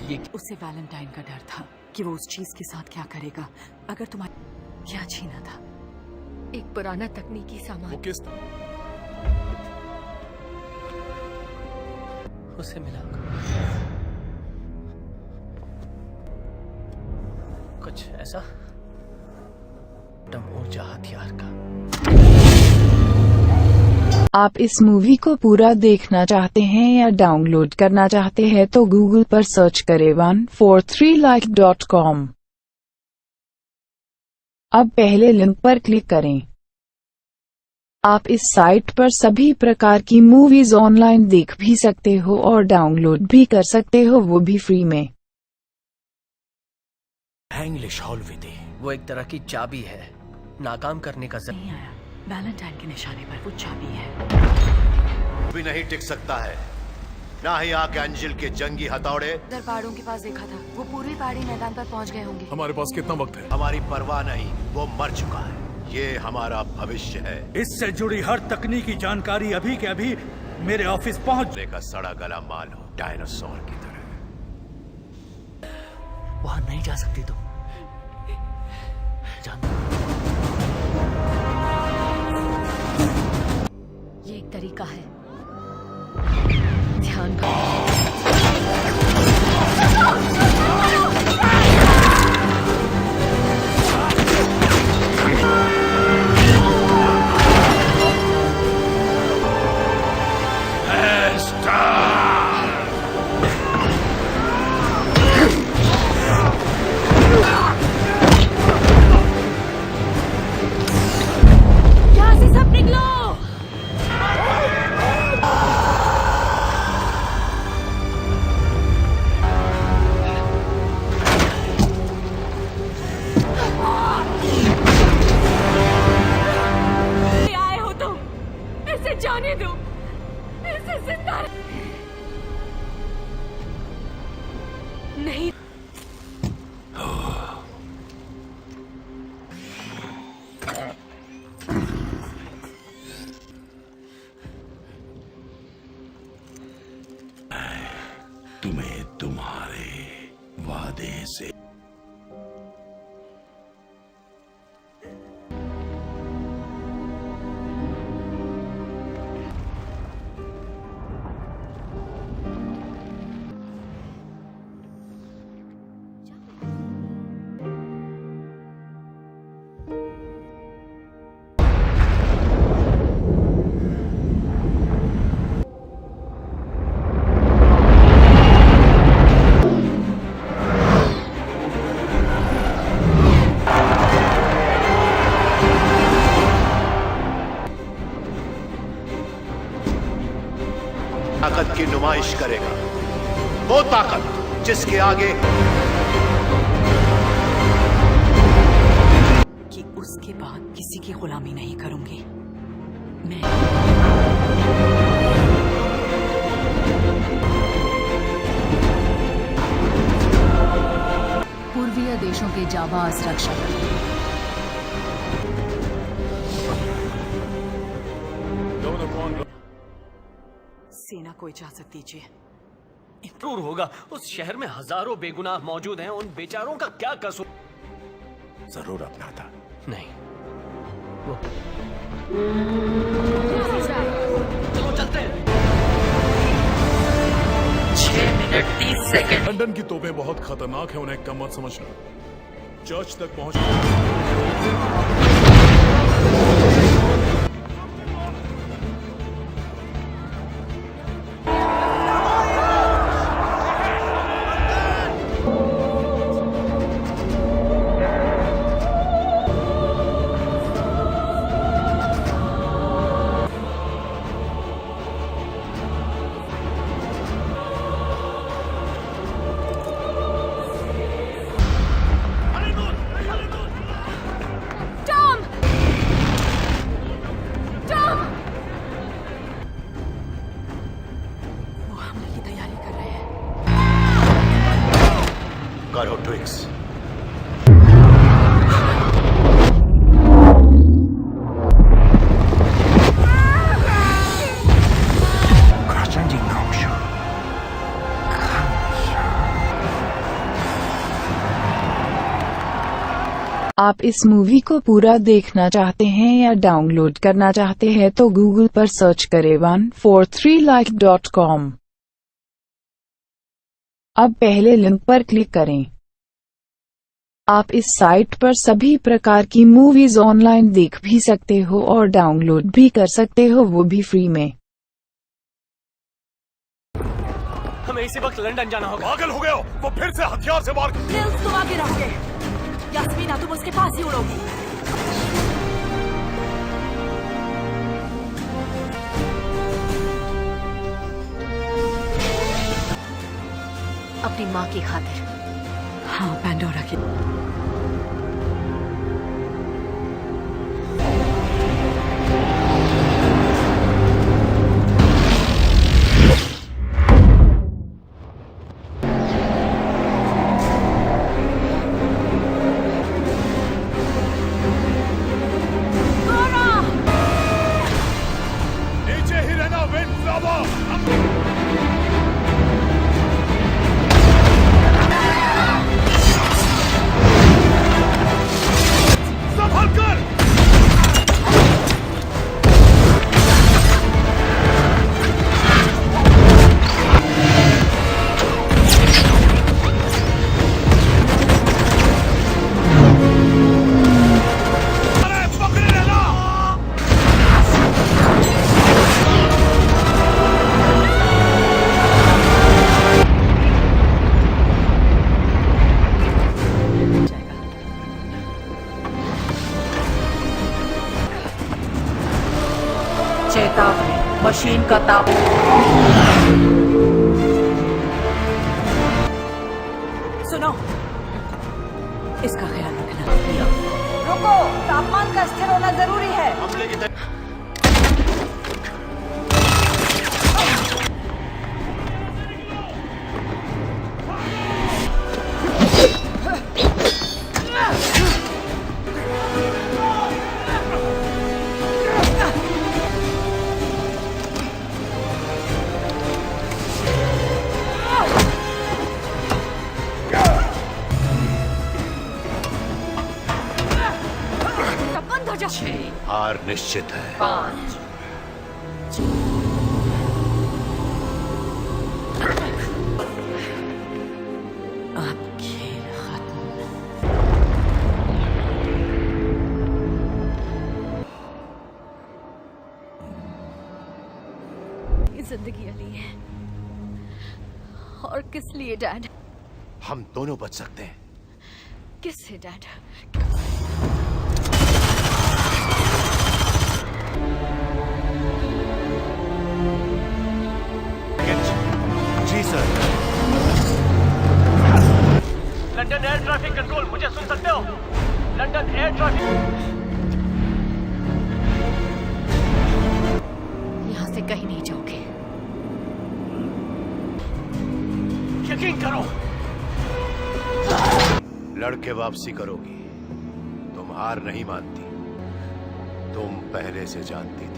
ये उसे वैलेंटाइन का डर था कि वो उस चीज के साथ क्या करेगा अगर तुम्हारा क्या छीना था। एक पुराना तकनीकी सामान। उसे मिला कुछ ऐसा ऊर्जा हथियार का। आप इस मूवी को पूरा देखना चाहते हैं या डाउनलोड करना चाहते हैं तो गूगल पर सर्च करें 143like.com। अब पहले लिंक पर क्लिक करें। आप इस साइट पर सभी प्रकार की मूवीज ऑनलाइन देख भी सकते हो और डाउनलोड भी कर सकते हो, वो भी फ्री में। इंग्लिश हॉलवे वो एक तरह की चाबी है, नाकाम करने का नहीं आया। वैलेंटाइन के निशाने पर वो चाबी है। भी नहीं टिक सकता है, ना ही आके अंजिल के जंगी हथौड़े। उधर पहाड़ों के पास देखा था, वो पूरे पहाड़ी मैदान पर पहुंच गए होंगे। हमारे पास कितना वक्त है? हमारी परवाह नहीं, वो मर चुका है। ये हमारा भविष्य है। इससे जुड़ी हर तकनीकी जानकारी अभी के अभी मेरे ऑफिस पहुंचने का सड़ा गला माल हो, डायनासोर की तरह। वहां नहीं जा सकती तुम। ये एक तरीका है, ध्यान करो। यहाँ से सब निकलो। आए हो तुम, इसे जाने दो, इसे जिंदा नहीं। तुम्हें तुम्हारे वादे से ताकत की नुमाइश करेगा, वो ताकत जिसके आगे कि उसके बाद किसी की गुलामी नहीं करूंगी मैं। पूर्वीय देशों के जाबाज रक्षक। सेना को इजाजत दीजिए। जरूर होगा, उस शहर में हजारों बेगुनाह मौजूद हैं, उन बेचारों का क्या कसूर? जरूर अपना था। नहीं वो चलो चलते हैं। 6 मिनट 30 सेकंड। लंदन की तोपें बहुत खतरनाक है, उन्हें कम मत समझना। चर्च तक पहुंच तैयार हो ट्विक्स? आप इस मूवी को पूरा देखना चाहते हैं या डाउनलोड करना चाहते हैं तो गूगल पर सर्च करें 143like.com। अब पहले लिंक पर क्लिक करें। आप इस साइट पर सभी प्रकार की मूवीज ऑनलाइन देख भी सकते हो और डाउनलोड भी कर सकते हो, वो भी फ्री में। हमें इसी वक्त लंदन जाना होगा। पागल हो गए हो? वो फिर से हथियार से मार। निल्स, तुम आगे रहोगे। यास्मीना, तुम उसके पास ही उड़ोगी। अपनी माँ की खातिर। हाँ, पैंडोरा की। नीचे ही रहना, विंड फ्लावर। संभल कर। अरे पकड़े रहना। चेतावनी, मशीन का ताप। सुनो, इसका ख्याल रखना। रुको, तापमान का स्थिर होना जरूरी है। हमले की बंद हो जाओ। हार निश्चित है। 5 अब खेल खत्म। ये जिंदगी अली है। और किस लिए डैड? हम दोनों बच सकते हैं। किससे डैड? जी sir. London air traffic control, मुझे सुन सकते हो? London air traffic. यहाँ से कहीं नहीं जाओगे। यकीन करो। लड़के वापसी करोगी। तुम हार नहीं मानती। तुम पहले से जानती थी।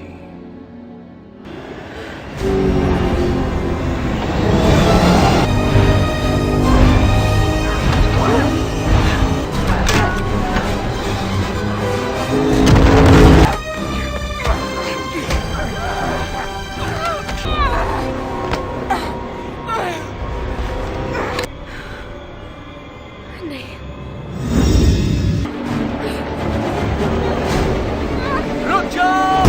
रुक जाओ।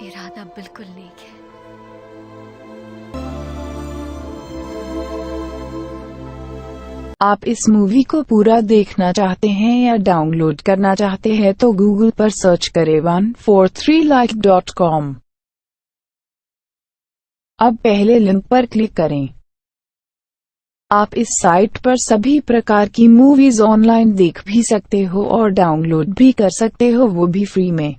इरादा बिल्कुल नेक है। आप इस मूवी को पूरा देखना चाहते हैं या डाउनलोड करना चाहते हैं तो गूगल पर सर्च करें 143like.com। अब पहले लिंक पर क्लिक करें। आप इस साइट पर सभी प्रकार की मूवीज ऑनलाइन देख भी सकते हो और डाउनलोड भी कर सकते हो, वो भी फ्री में।